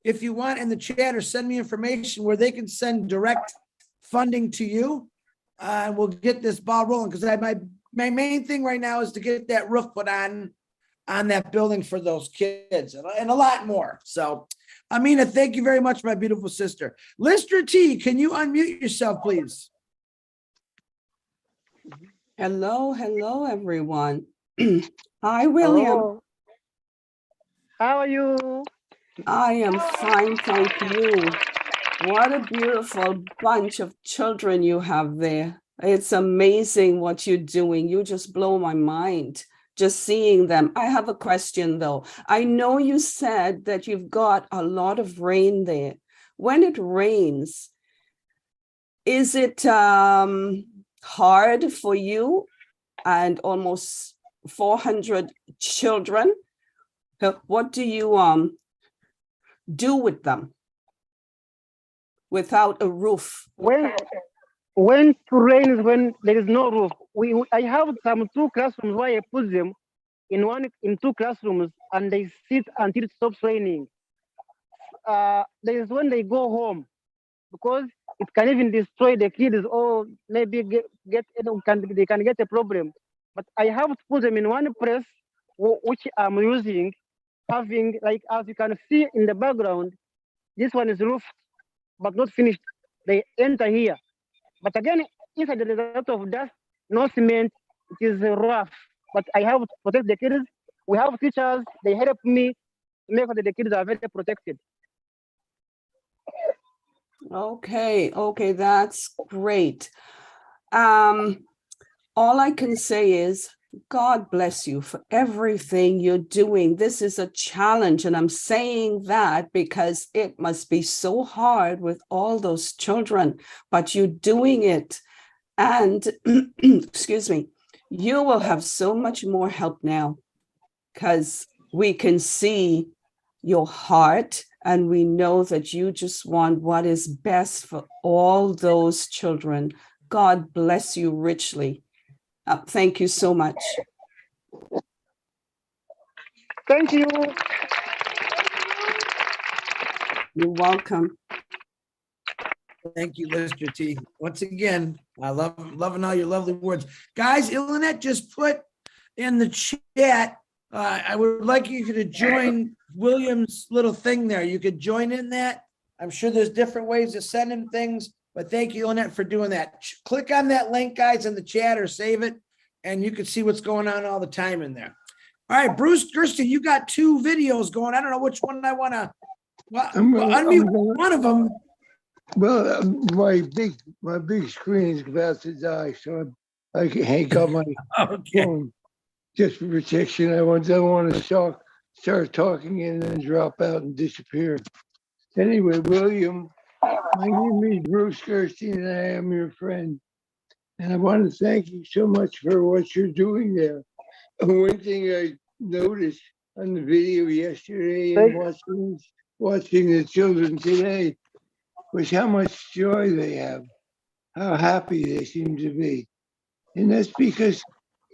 if you want, in the chat, or send me information where they can send direct funding to you. And we'll get this ball rolling, because my main thing right now is to get that roof put on that building for those kids, and a lot more. So, Amina, thank you very much, my beautiful sister. Lister T, can you unmute yourself, please? Hello, everyone. Hi, William. Hello. How are you? I am fine, thank you. What a beautiful bunch of children you have there. It's amazing what you're doing. You just blow my mind just seeing them. I have a question though. I know you said that you've got a lot of rain there. When it rains, is it hard for you and almost 400 children? What do you do with them without a roof? When it rains, when there is no roof, I have some 2 classrooms where I put them in 2 classrooms, and they sit until it stops raining. There is when they go home, because it can even destroy the kids, or maybe they can get a problem. But I have to put them in one place, which I'm using, having, like, as you can see in the background, this one is roofed but not finished. They enter here, but again, inside there is a lot of dust, no cement. It is rough, but I have to protect the kids. We have teachers, they help me to make sure that the kids are very protected. Okay, that's great. All I can say is God bless you for everything you're doing. This is a challenge, and I'm saying that because it must be so hard with all those children, but you're doing it. And excuse me, you will have so much more help now, because we can see your heart, and we know that you just want what is best for all those children. God bless you richly. Thank you so much. Thank you. You're welcome. Thank you, Lister T. Once again, I loving all your lovely words. Guys, Ilanette just put in the chat, I would like you to join William's little thing there. You could join in that. I'm sure there's different ways to send him things, but thank you, Ilanette, for doing that. Click on that link, guys, in the chat, or save it, and you can see what's going on all the time in there. All right, Bruce Gersten, you got 2 videos going. I don't know which one I want to unmute one of them. Well, my big screen is about to die, so I can hang up my Okay. phone just for protection. don't want to start talking and then drop out and disappear. Anyway, William, my name is Bruce Gerstein, and I am your friend. And I want to thank you so much for what you're doing there. And one thing I noticed on the video yesterday and watching the children today was how much joy they have, how happy they seem to be. And that's because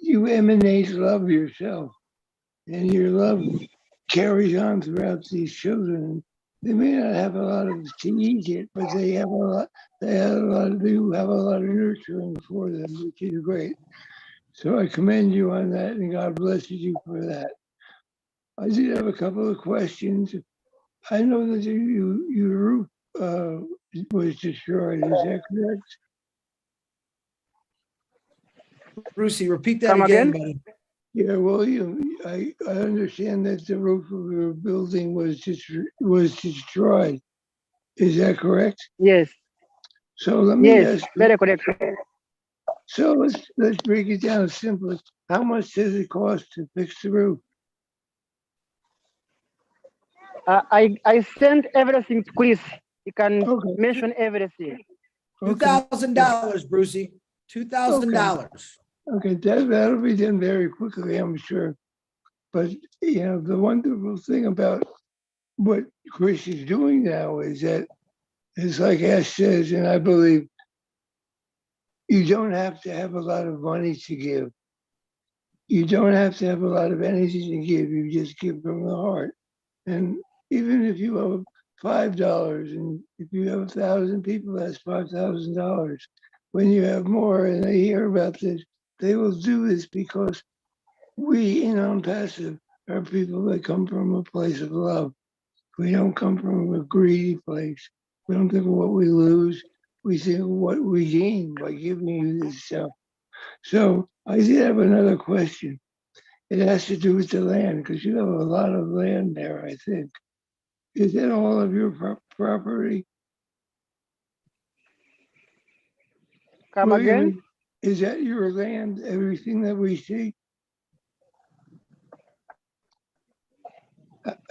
you emanate love yourself, and your love carries on throughout these children. They may not have a lot of to eat yet, but they have a lot. They do have a lot of nurturing for them, which is great. So I commend you on that, and God blesses you for that. I did have a couple of questions. I know that your roof was destroyed. Is that correct? Brucey, repeat that Come again, again? buddy. Yeah, well, I understand that the roof of your building was destroyed. Is that correct? Yes, So let me yes, ask you. very correct. So let's break it down simply. How much does it cost to fix the roof? I sent everything to Chris. You can Okay. mention everything. $2,000, Brucey. $2,000. Okay, that'll be done very quickly, I'm sure. But the wonderful thing about what Chris is doing now is that it's like Ash says, and I believe you don't have to have a lot of money to give. You don't have to have a lot of energy to give. You just give from the heart. And even if you have $5, and if you have 1,000 people, that's $5,000. When you have more and they hear about this, they will do this because we in onpassive are people that come from a place of love. We don't come from a greedy place. We don't think of what we lose. We think of what we gain by giving you this stuff. So I did have another question. It has to do with the land because you have a lot of land there, I think. Is that all of your property? Come again? Is that your land, everything that we see?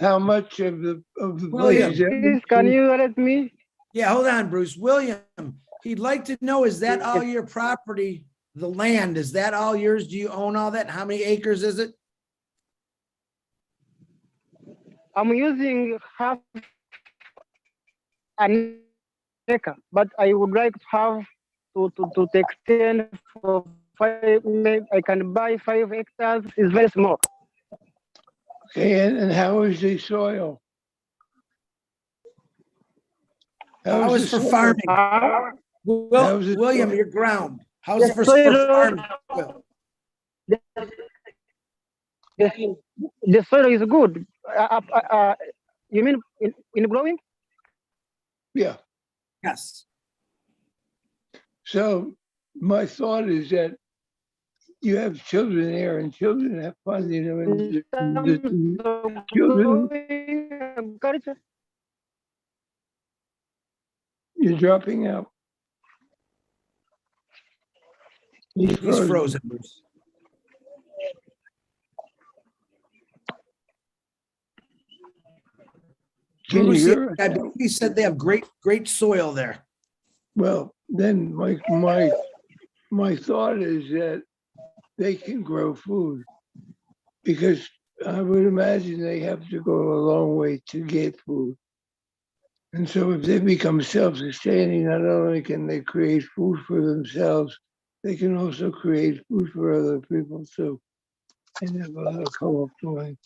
How much of the William, places that Please, can you let me? Yeah, hold on, Bruce. William, he'd like to know, is that all your property, the land? Is that all yours? Do you own all that? How many acres is it? I'm using half an acre, but I would like to have to extend for 5. I can buy 5 hectares. It's very small. Okay, and how is the soil? How is for farming? William, your ground. How's it for farming? The soil is good. You mean in growing? Yeah. Yes. So my thought is that you have children there, and children have fun, and the children. You're dropping out. He's frozen, Bruce. Can you hear us? I believe he said they have great soil there. Well, then my thought is that they can grow food, because I would imagine they have to go a long way to get food. And so if they become self-sustaining, not only can they create food for themselves, they can also create food for other people too. And have a co-op going.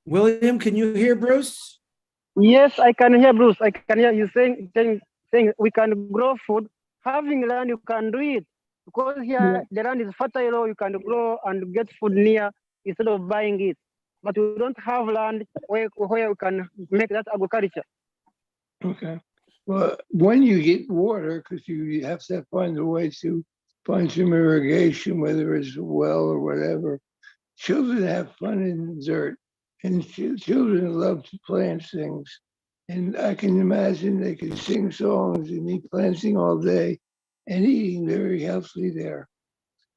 William, can you hear Bruce? Yes, I can hear Bruce. I can hear you saying we can grow food. Having land, you can do it. Because here the land is fertile, you can grow and get food near instead of buying it. But we don't have land where we can make that agriculture. Okay. Well, when you get water, because you have to find a way to find some irrigation, whether it's a well or whatever, children have fun in the dirt, and children love to plant things. And I can imagine they could sing songs and eat planting all day and eating very healthily there.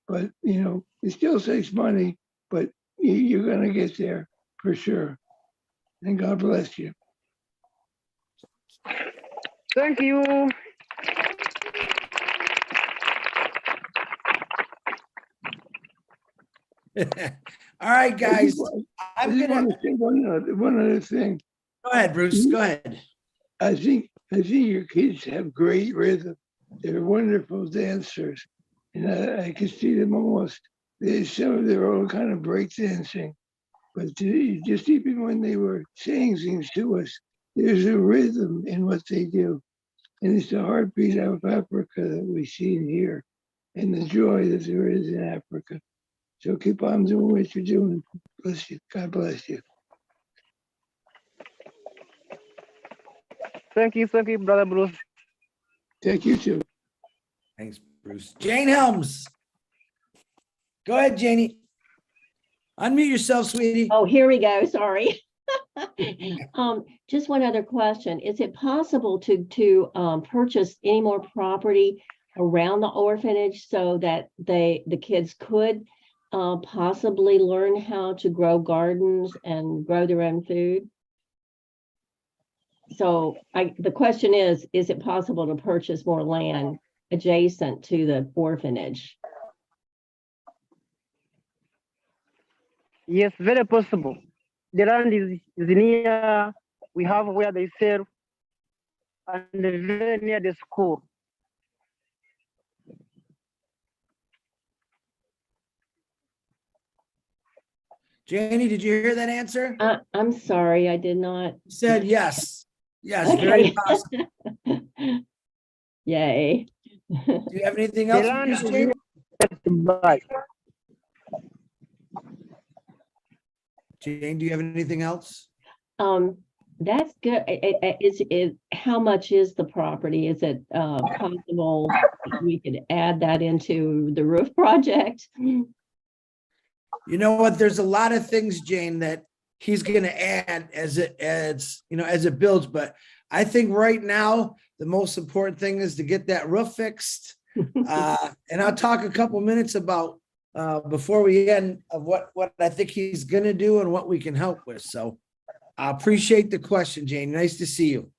But, you know, it still takes money, but you're going to get there for sure. And God bless you. Thank you. All right, guys. I I'm just gonna want to say one other thing. go ahead, Bruce. Go ahead. I think your kids have great rhythm. They're wonderful dancers, and I can see them almost. Some of their own kind of break dancing, but just even when they were saying things to us, there's a rhythm in what they do, and it's the heartbeat of Africa that we see and hear, and the joy that there is in Africa. So keep on doing what you're doing. Bless you. God bless you. Thank you, Brother Bruce. Thank you too. Thanks, Bruce. Jane Helms. Go ahead, Janie. Unmute yourself, sweetie. Oh, here we go. Sorry. Just one other question. Is it possible to purchase any more property around the orphanage so that the kids could possibly learn how to grow gardens and grow their own food? So the question is it possible to purchase more land adjacent to the orphanage? Yes, very possible. The land is near, we have where they serve, and very near the school. Janie, did you hear that answer? I'm sorry, I did not. You said yes. Yes, Okay. very possible. Yay. Do you have anything The else? land is Jane? Jane, do you have anything else? That's good. How much is the property? Is it possible we could add that into the roof project? You know what? There's a lot of things, Jane, that he's going to add as it builds. But I think right now the most important thing is to get that roof fixed. And I'll talk a couple minutes about before we end of what I think he's going to do and what we can help with. So I appreciate the question, Jane. Nice to see you.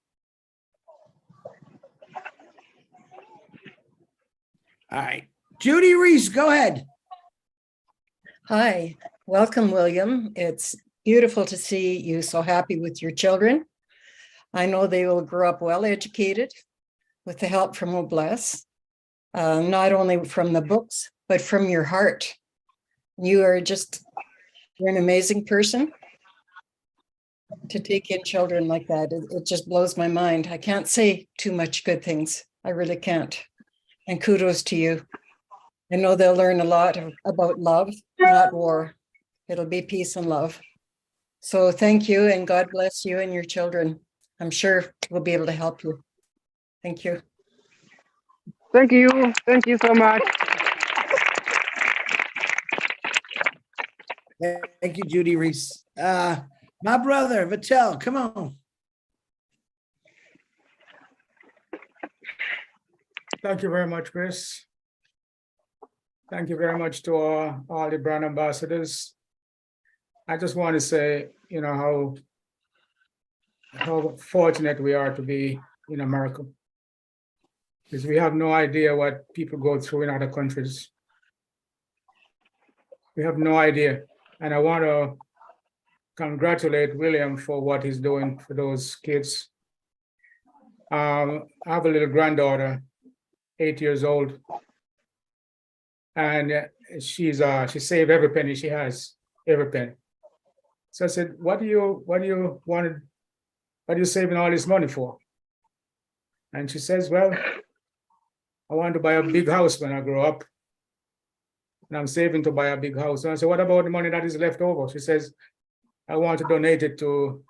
All right, Judy Reese, go ahead. Hi, welcome, William. It's beautiful to see you so happy with your children. I know they will grow up well educated with the help from Obless, not only from the books, but from your heart. You're an amazing person to take in children like that. It just blows my mind. I can't say too much good things. I really can't. And kudos to you. I know they'll learn a lot about love, not war. It'll be peace and love. So thank you, and God bless you and your children. I'm sure we'll be able to help you. Thank you. Thank you. Thank you so much. Thank you, Judy Reese. My brother, Vittel, come on. Thank you very much, Chris. Thank you very much to all the brand ambassadors. I just want to say, you know, how fortunate we are to be in America, because we have no idea what people go through in other countries. We have no idea. And I want to congratulate William for what he's doing for those kids. I have a little granddaughter, 8 years old. And she saved every penny she has, every penny. So I said, what are you saving all this money for? And she says, well, I want to buy a big house when I grow up. And I'm saving to buy a big house. And I said, what about the money that is left over? She says, I want to donate it to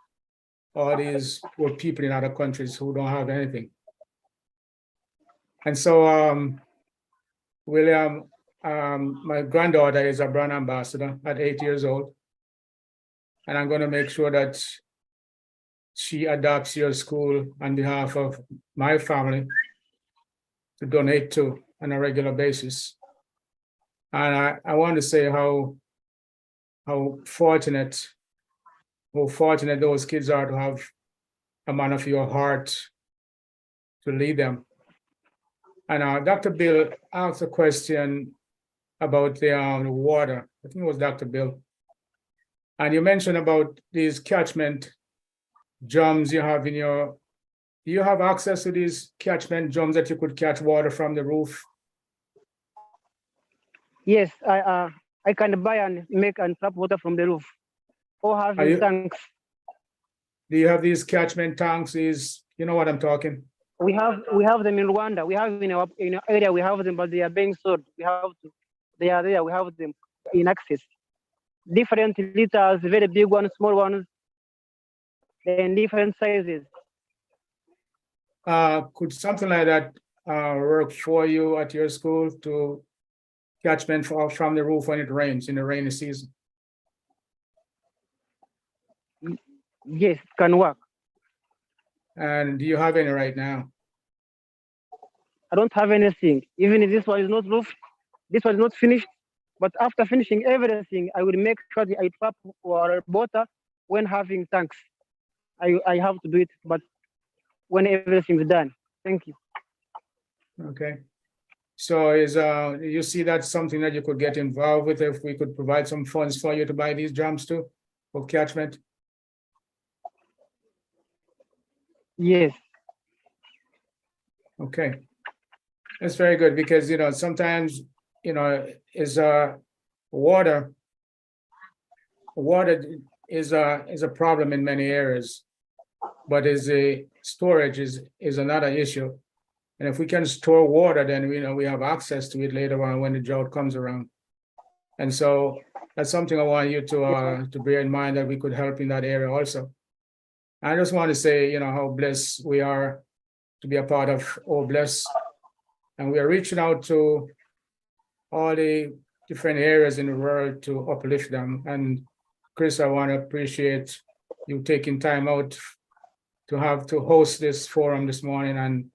all these poor people in other countries who don't have anything. And so, William, my granddaughter is a brand ambassador at 8 years old. And I'm going to make sure that she adopts your school on behalf of my family to donate to on a regular basis. And I want to say how fortunate those kids are to have a man of your heart to lead them. And Dr. Bill asked a question about the water. I think it was Dr. Bill. And you mentioned about these catchment drums you have in your, do you have access to these catchment drums that you could catch water from the roof? Yes, I can buy and make and tap water from the roof. Or have tanks. Do you have these catchment tanks? You know what I'm talking? We have them in Rwanda. We have in our area. We have them, but they are being sold. They are there. We have them in access. Different liters, very big ones, small ones, and different sizes. Could something like that work for you at your school to catchment from the roof when it rains in the rainy season? Yes, can work. And do you have any right now? I don't have anything. Even if this one is not roofed, this one is not finished. But after finishing everything, I will make sure that I trap water when having tanks. I have to do it, but when everything is done. Thank you. Okay. So you see that's something that you could get involved with if we could provide some funds for you to buy these drums too for catchment? Yes. Okay. That's very good because, sometimes, is water is a problem in many areas, but storage is another issue. And if we can store water, then we have access to it later on when the drought comes around. And so that's something I want you to bear in mind that we could help in that area also. I just want to say, how blessed we are to be a part of Oh Bless. And we are reaching out to all the different areas in the world to uplift them. And Chris, I want to appreciate you taking time out to host this forum this morning and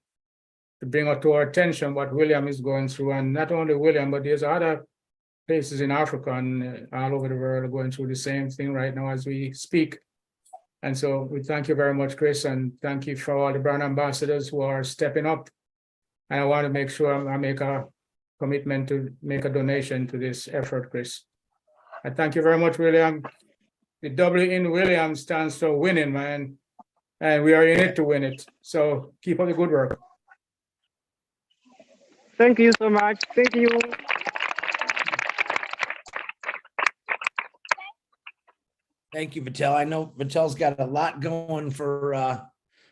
to bring to our attention what William is going through. And not only William, but there's other places in Africa and all over the world going through the same thing right now as we speak. And so we thank you very much, Chris, and thank you for all the brand ambassadors who are stepping up. And I want to make sure I make a commitment to make a donation to this effort, Chris. I thank you very much, William. The W in William stands for winning, man. And we are in it to win it. So keep up the good work. Thank you so much. Thank you. Thank you, Vitel. I know Vitel's got a lot going for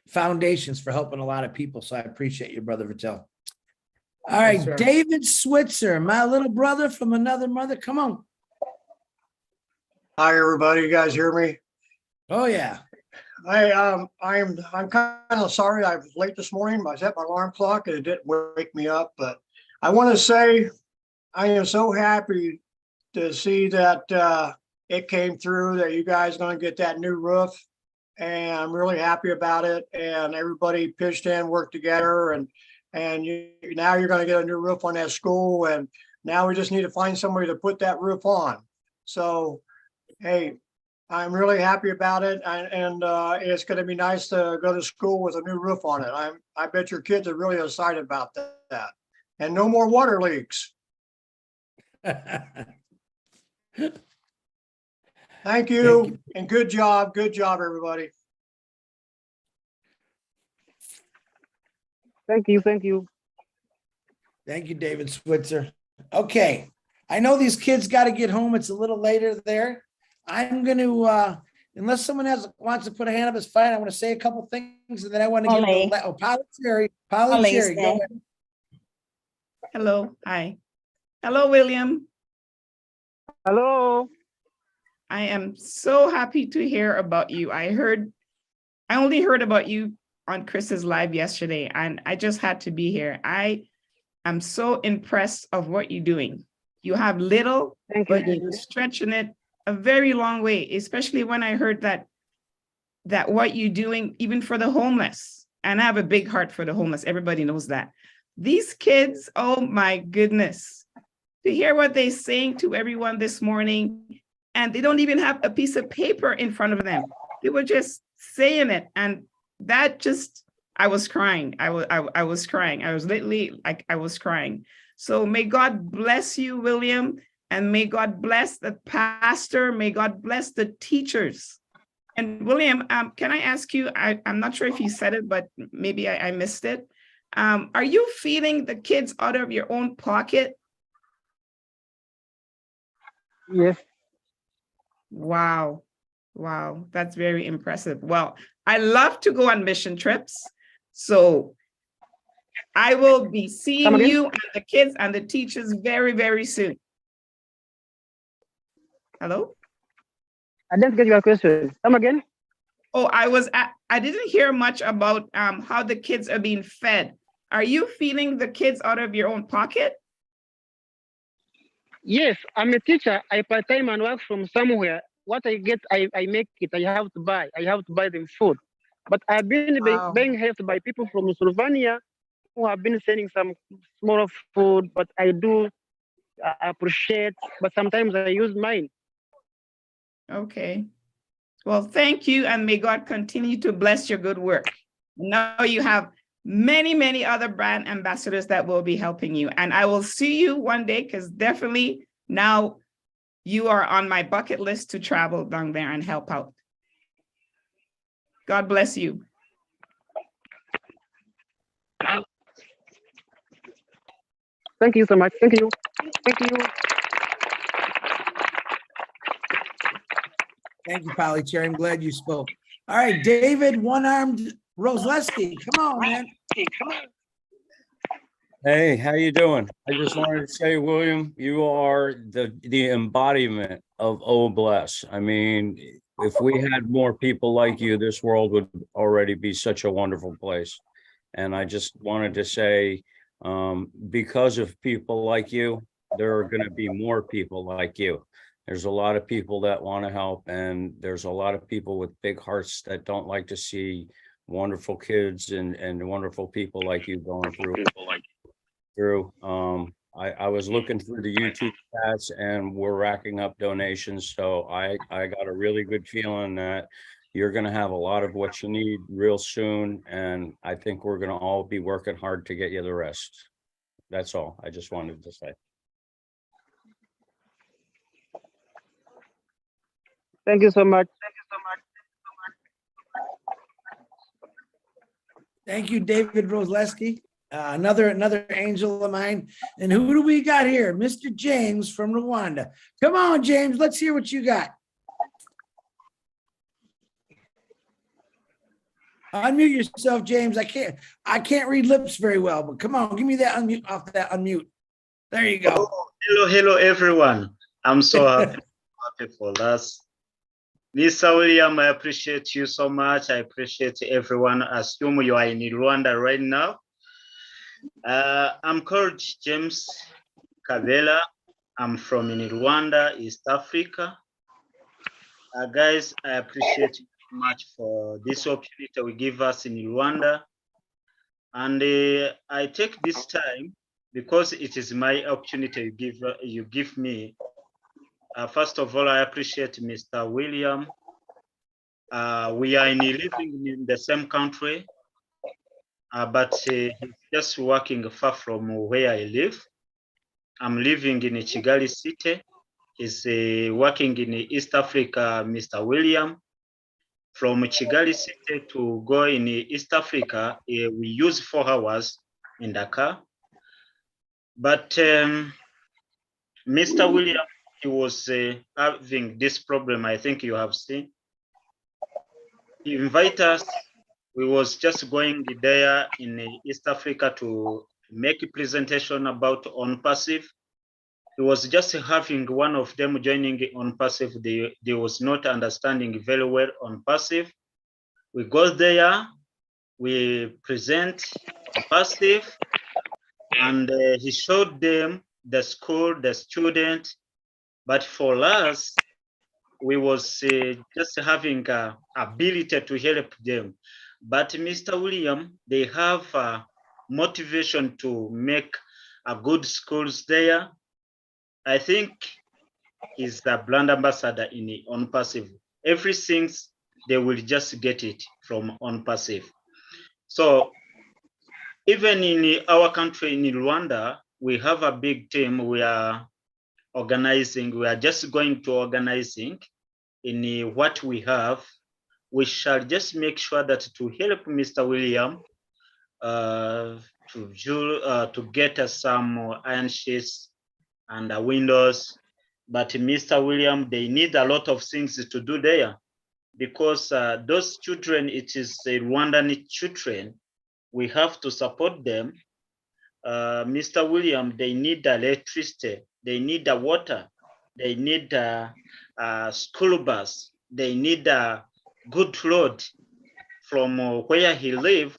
foundations for helping a lot of people. So I appreciate you, brother Vitel. All right, Yes, sir. David Switzer, my little brother from another mother. Come on. Hi, everybody. You guys hear me? Oh, yeah. I'm kind of sorry I was late this morning. I set my alarm clock and it didn't wake me up. But I want to say I am so happy to see that it came through, that you guys are going to get that new roof. And I'm really happy about it. And everybody pitched in, worked together, and now you're going to get a new roof on that school. And now we just need to find somebody to put that roof on. So, hey, I'm really happy about it, and it's going to be nice to go to school with a new roof on it. I bet your kids are really excited about that. And no more water leaks. Thank you, and good job, everybody. Thank you. Thank you. Thank you, David Switzer. Okay. I know these kids got to get home. It's a little later there. I'm going to, unless someone wants to put a hand up, it's fine. I want to say a couple things, and then I want to get Polly Cherry. Polly Cherry, go ahead. Hello. Hi. Hello, William. Hello. I am so happy to hear about you. I only heard about you on Chris's live yesterday, and I just had to be here. I am so impressed of what you're doing. You have little, but you're stretching it a very long way, especially when I heard that that what you're doing, even for the homeless, and I have a big heart for the homeless. Everybody knows that. These kids, oh my goodness, to hear what they're saying to everyone this morning, and they don't even have a piece of paper in front of them. They were just saying it. And that just, I was crying. I was crying. I was literally like, I was crying. So may God bless you, William, and may God bless the pastor. May God bless the teachers. And William, can I ask you, I'm not sure if you said it, but maybe I missed it. Are you feeding the kids out of your own pocket? Yes. Wow. Wow, that's very impressive. Well, I love to go on mission trips. So I will be seeing you and the kids and the teachers very, very soon. Hello? I didn't get your question. Come again? Oh, I didn't hear much about how the kids are being fed. Are you feeding the kids out of your own pocket? Yes, I'm a teacher. I part-time and work from somewhere. What I get, I make it. I have to buy. I have to buy them food. But I've been being helped by people from Slovenia who have been sending some small food, but I do appreciate, but sometimes I use mine. Okay. Well, thank you, and may God continue to bless your good work. Now you have many, many other brand ambassadors that will be helping you. And I will see you one day, because definitely now you are on my bucket list to travel down there and help out. God bless you. Thank you so much. Thank you. Thank you. Thank you, Polly Chair. I'm glad you spoke. All right, David, one-armed Rosleski. Come on, man. Hey, how you doing? I just wanted to say, William, you are the embodiment of Oh Bless. I mean, if we had more people like you, this world would already be such a wonderful place. And I just wanted to say, because of people like you, there are going to be more people like you. There's a lot of people that want to help, and there's a lot of people with big hearts that don't like to see wonderful kids and wonderful people like you going through. I was looking through the YouTube chats, and we're racking up donations. So I got a really good feeling that you're going to have a lot of what you need real soon. And I think we're going to all be working hard to get you the rest. That's all I just wanted to say. Thank you so much. Thank you, David Rosleski. Another angel of mine. And who do we got here? Mr. James from Rwanda. Come on, James. Let's hear what you got. Unmute yourself, James. I can't read lips very well, but come on, give me that unmute off that unmute. There you go. Hello, everyone. I'm so happy for that. Mr. William, I appreciate you so much. I appreciate everyone. Assume you are in Rwanda right now. I'm called James Kabela. I'm from in Rwanda, East Africa. Guys, I appreciate you so much for this opportunity we give us in Rwanda. And I take this time because it is my opportunity you give me. First of all, I appreciate Mr. William. We are living in the same country, but he's just working far from where I live. I'm living in Kigali City. He's working in East Africa, Mr. William. From Kigali City to go in East Africa, we use 4 hours in the car. But Mr. William, he was having this problem, I think you have seen. He invited us. We was just going there in East Africa to make a presentation about onpassive. He was just having one of them joining onpassive. They was not understanding very well onpassive. We go there, we present passive, and he showed them the school, the student. But for us, we was just having ability to help them. But Mr. William, they have motivation to make a good schools there. I think he's the brand ambassador in onpassive. Everything they will just get it from onpassive. So even in our country in Rwanda, we have a big team. We are organizing. We are just going to organizing in what we have. We shall just make sure that to help Mr. William to get us some iron sheets and windows. But Mr. William, they need a lot of things to do there because those children, it is Rwandan children. We have to support them. Mr. William, they need electricity, they need water, they need school bus, they need a good road from where he lives.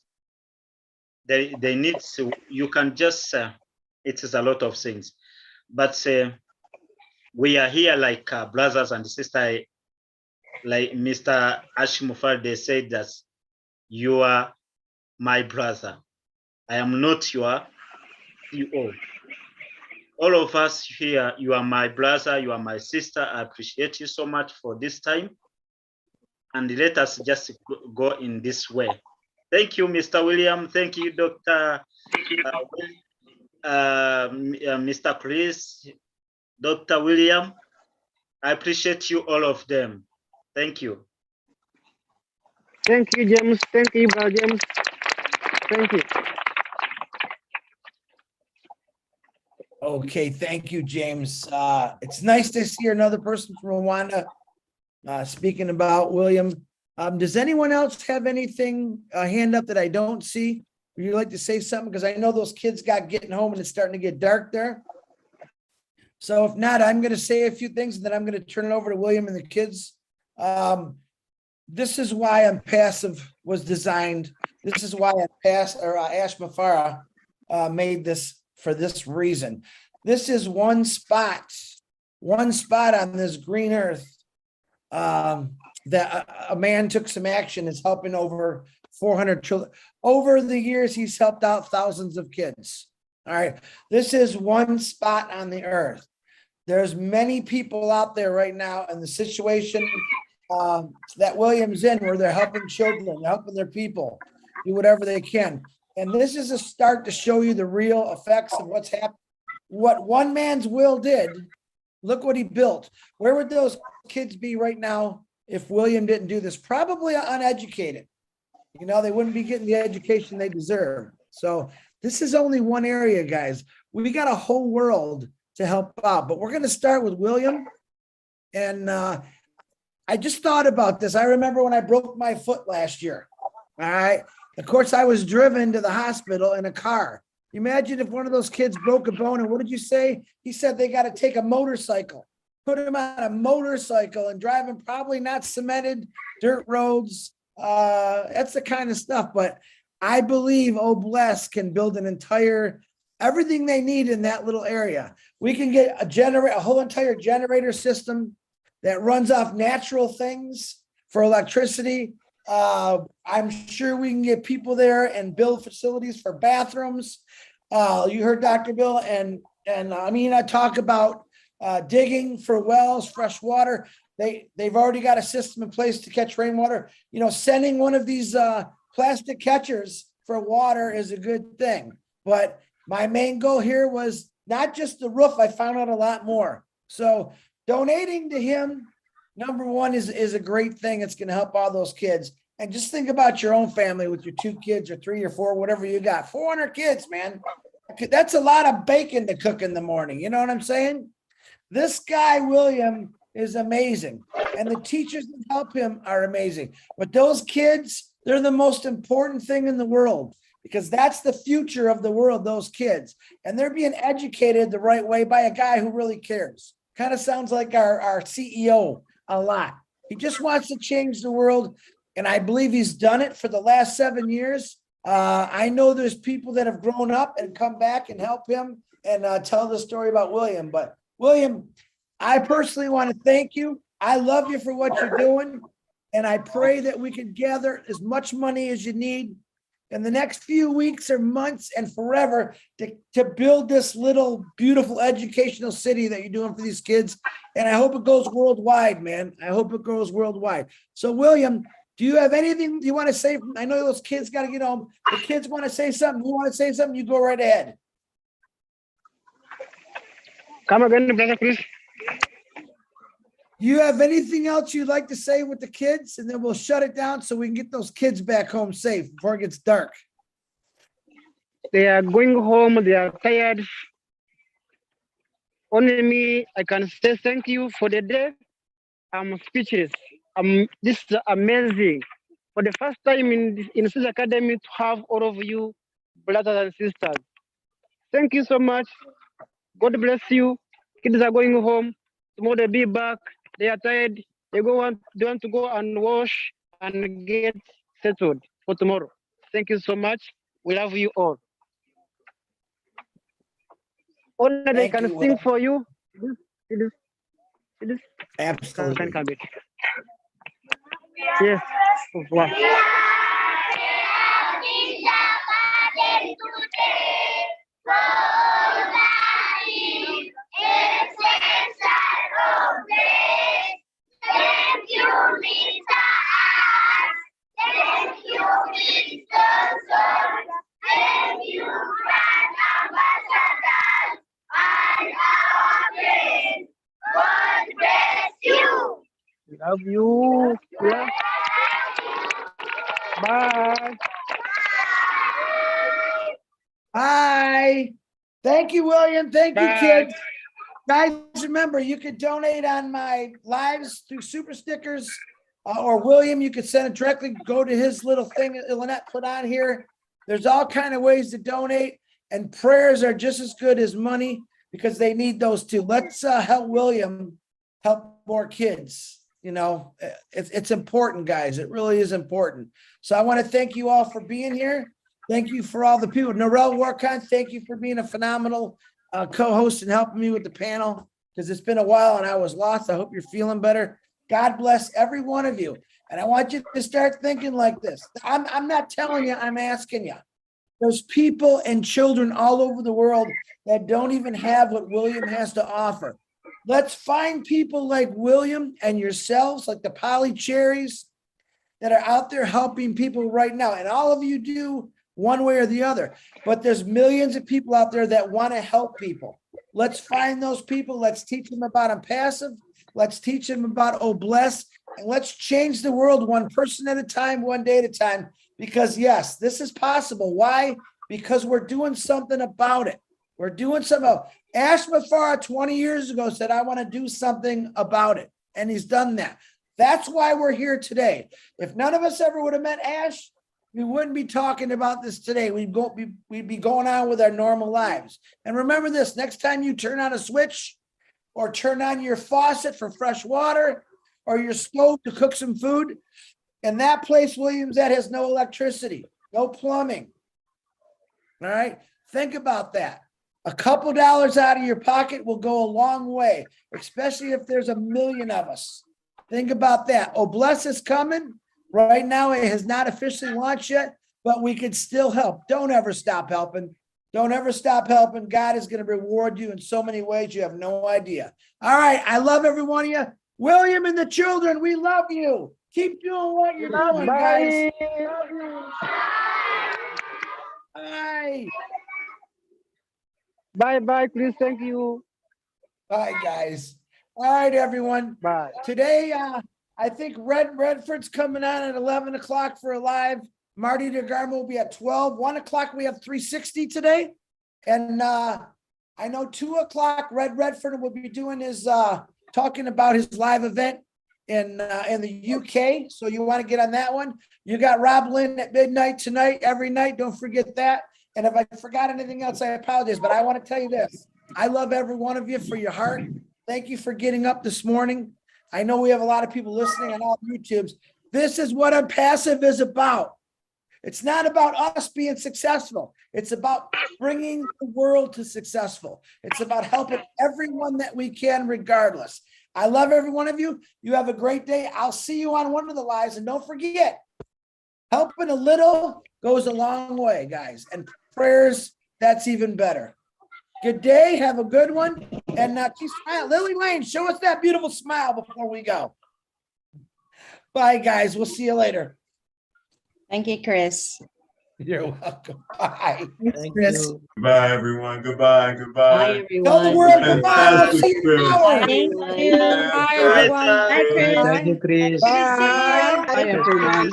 They need to, you can just, it is a lot of things. But we are here like brothers and sisters, like Mr. Ashimufar, they said that you are my brother. I am not your CEO. All of us here, you are my brother, you are my sister. I appreciate you so much for this time. And let us just go in this way. Thank you, Mr. William. Thank you, Dr. Mr. Chris, Dr. William. I appreciate you, all of them. Thank you. Thank you, James. Thank you, Brother James. Thank you. Okay, thank you, James. It's nice to see another person from Rwanda speaking about William. Does anyone else have anything, a hand up that I don't see? Would you like to say something? Because I know those kids got getting home and it's starting to get dark there. So if not, I'm going to say a few things and then I'm going to turn it over to William and the kids. This is why onpassive was designed. This is why Ash Mafara made this for this reason. This is one spot on this green earth that a man took some action, is helping over 400 children. Over the years, he's helped out thousands of kids. All right. This is one spot on the earth. There's many people out there right now in the situation that William's in, where they're helping children, helping their people, do whatever they can. And this is a start to show you the real effects of what's happening. What one man's will did, look what he built. Where would those kids be right now if William didn't do this? Probably uneducated. You know, they wouldn't be getting the education they deserve. So this is only one area, guys. We got a whole world to help out, but we're going to start with William. And I just thought about this. I remember when I broke my foot last year. All right. Of course, I was driven to the hospital in a car. Imagine if one of those kids broke a bone, and what did you say? He said they got to take a motorcycle, put him on a motorcycle and drive him probably not cemented dirt roads. That's the kind of stuff. But I believe Bless can build an entire, everything they need in that little area. We can get a whole entire generator system that runs off natural things for electricity. I'm sure we can get people there and build facilities for bathrooms. You heard Dr. Bill and I mean, I talk about digging for wells, fresh water. They've already got a system in place to catch rainwater. You know, sending one of these plastic catchers for water is a good thing. But my main goal here was not just the roof. I found out a lot more. So donating to him, number one, is a great thing. It's going to help all those kids. And just think about your own family with your 2 kids or 3 or 4, whatever you got. 400 kids, man. That's a lot of bacon to cook in the morning. You know what I'm saying? This guy, William, is amazing. And the teachers that help him are amazing. But those kids, they're the most important thing in the world, because that's the future of the world, those kids. And they're being educated the right way by a guy who really cares. Kind of sounds like our CEO a lot. He just wants to change the world. And I believe he's done it for the last 7 years. I know there's people that have grown up and come back and help him and tell the story about William. But William, I personally want to thank you. I love you for what you're doing. And I pray that we can gather as much money as you need in the next few weeks or months and forever to build this little beautiful educational city that you're doing for these kids. And I hope it goes worldwide, man. I hope it goes worldwide. So William, do you have anything you want to say? I know those kids got to get home. The kids want to say something. You want to say something? You go right ahead. Come again, Brother Chris. Do you have anything else you'd like to say with the kids? And then we'll shut it down so we can get those kids back home safe before it gets dark. They are going home. They are tired. Only me, I can say thank you for the day. I'm speechless. This is amazing. For the first time in this academy to have all of you, brothers and sisters. Thank you so much. God bless you. Kids are going home. Tomorrow they'll be back. They are tired. They want to go and wash and get settled for tomorrow. Thank you so much. We love you all. Only they can sing for you. It is. Absolutely. Yes. Wow. Thank you, Mr. Ash. Thank you, Mr. Son. Thank you, Grand Ambassador and our friends. God bless you. We love you. Yeah. Bye. Bye. Thank you, William. Thank you, Bye. kids. Guys, remember, you could donate on my lives through super stickers, or William, you could send it directly, go to his little thing that Lynette put on here. There's all kind of ways to donate, and prayers are just as good as money because they need those too. Let's help William help more kids. You know, it's important, guys. It really is important. So I want to thank you all for being here. Thank you for all the people. Norel Warcon, thank you for being a phenomenal co-host and helping me with the panel because it's been a while and I was lost. I hope you're feeling better. God bless every one of you. And I want you to start thinking like this. I'm not telling you, I'm asking you. There's people and children all over the world that don't even have what William has to offer. Let's find people like William and yourselves, like the Polly Cherries, that are out there helping people right now. And all of you do one way or the other. But there's millions of people out there that want to help people. Let's find those people. Let's teach them about onpassive. Let's teach them about Oh Bless. And let's change the world one person at a time, one day at a time. Because yes, this is possible. Why? Because we're doing something about it. We're doing something about it. Ash Mafara 20 years ago said, I want to do something about it. And he's done that. That's why we're here today. If none of us ever would have met Ash, we wouldn't be talking about this today. We'd be going on with our normal lives. And remember this, next time you turn on a switch or turn on your faucet for fresh water or your stove to cook some food, and that place Williams at has no electricity, no plumbing. All right, think about that. A couple dollars out of your pocket will go a long way, especially if there's a million of us. Think about that. Oh Bless is coming. Right now, it has not officially launched yet, but we can still help. Don't ever stop helping. Don't ever stop helping. God is going to reward you in so many ways you have no idea. All right. I love every one of you. William and the children, we love you. Keep doing what you're doing, guys. Bye. Bye, Chris. Thank you. Bye, guys. All right, everyone. Bye. Today, I think Redford's coming on at 11 o'clock for a live. Marty DeGarmo will be at 12. 1 o'clock, we have 360 today. And I know 2 o'clock, Redford will be doing his, talking about his live event in the UK. So you want to get on that one. You got Rob Lynn at midnight tonight, every night. Don't forget that. And if I forgot anything else, I apologize. But I want to tell you this. I love every one of you for your heart. Thank you for getting up this morning. I know we have a lot of people listening on all YouTubes. This is what onpassive is about. It's not about us being successful. It's about bringing the world to successful. It's about helping everyone that we can regardless. I love every one of you. You have a great day. I'll see you on one of the lives. And don't forget, helping a little goes a long way, guys. And prayers, that's even better. Good day. Have a good one. And keep smiling. Lily Lane, show us that beautiful smile before we go. Bye, guys. We'll see you later. Thank you, Chris. You're welcome. Bye. Thanks, Chris. Goodbye, everyone. Goodbye. Goodbye. Tell the world goodbye. We'll see you in an hour. Thank you. Bye, everyone. Bye, Chris. Thank you, Chris. Bye. Bye, everyone.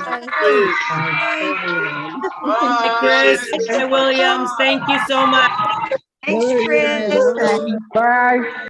Hi, Chris. Hi, Williams. Thank you so much. Thanks, Chris. Bye.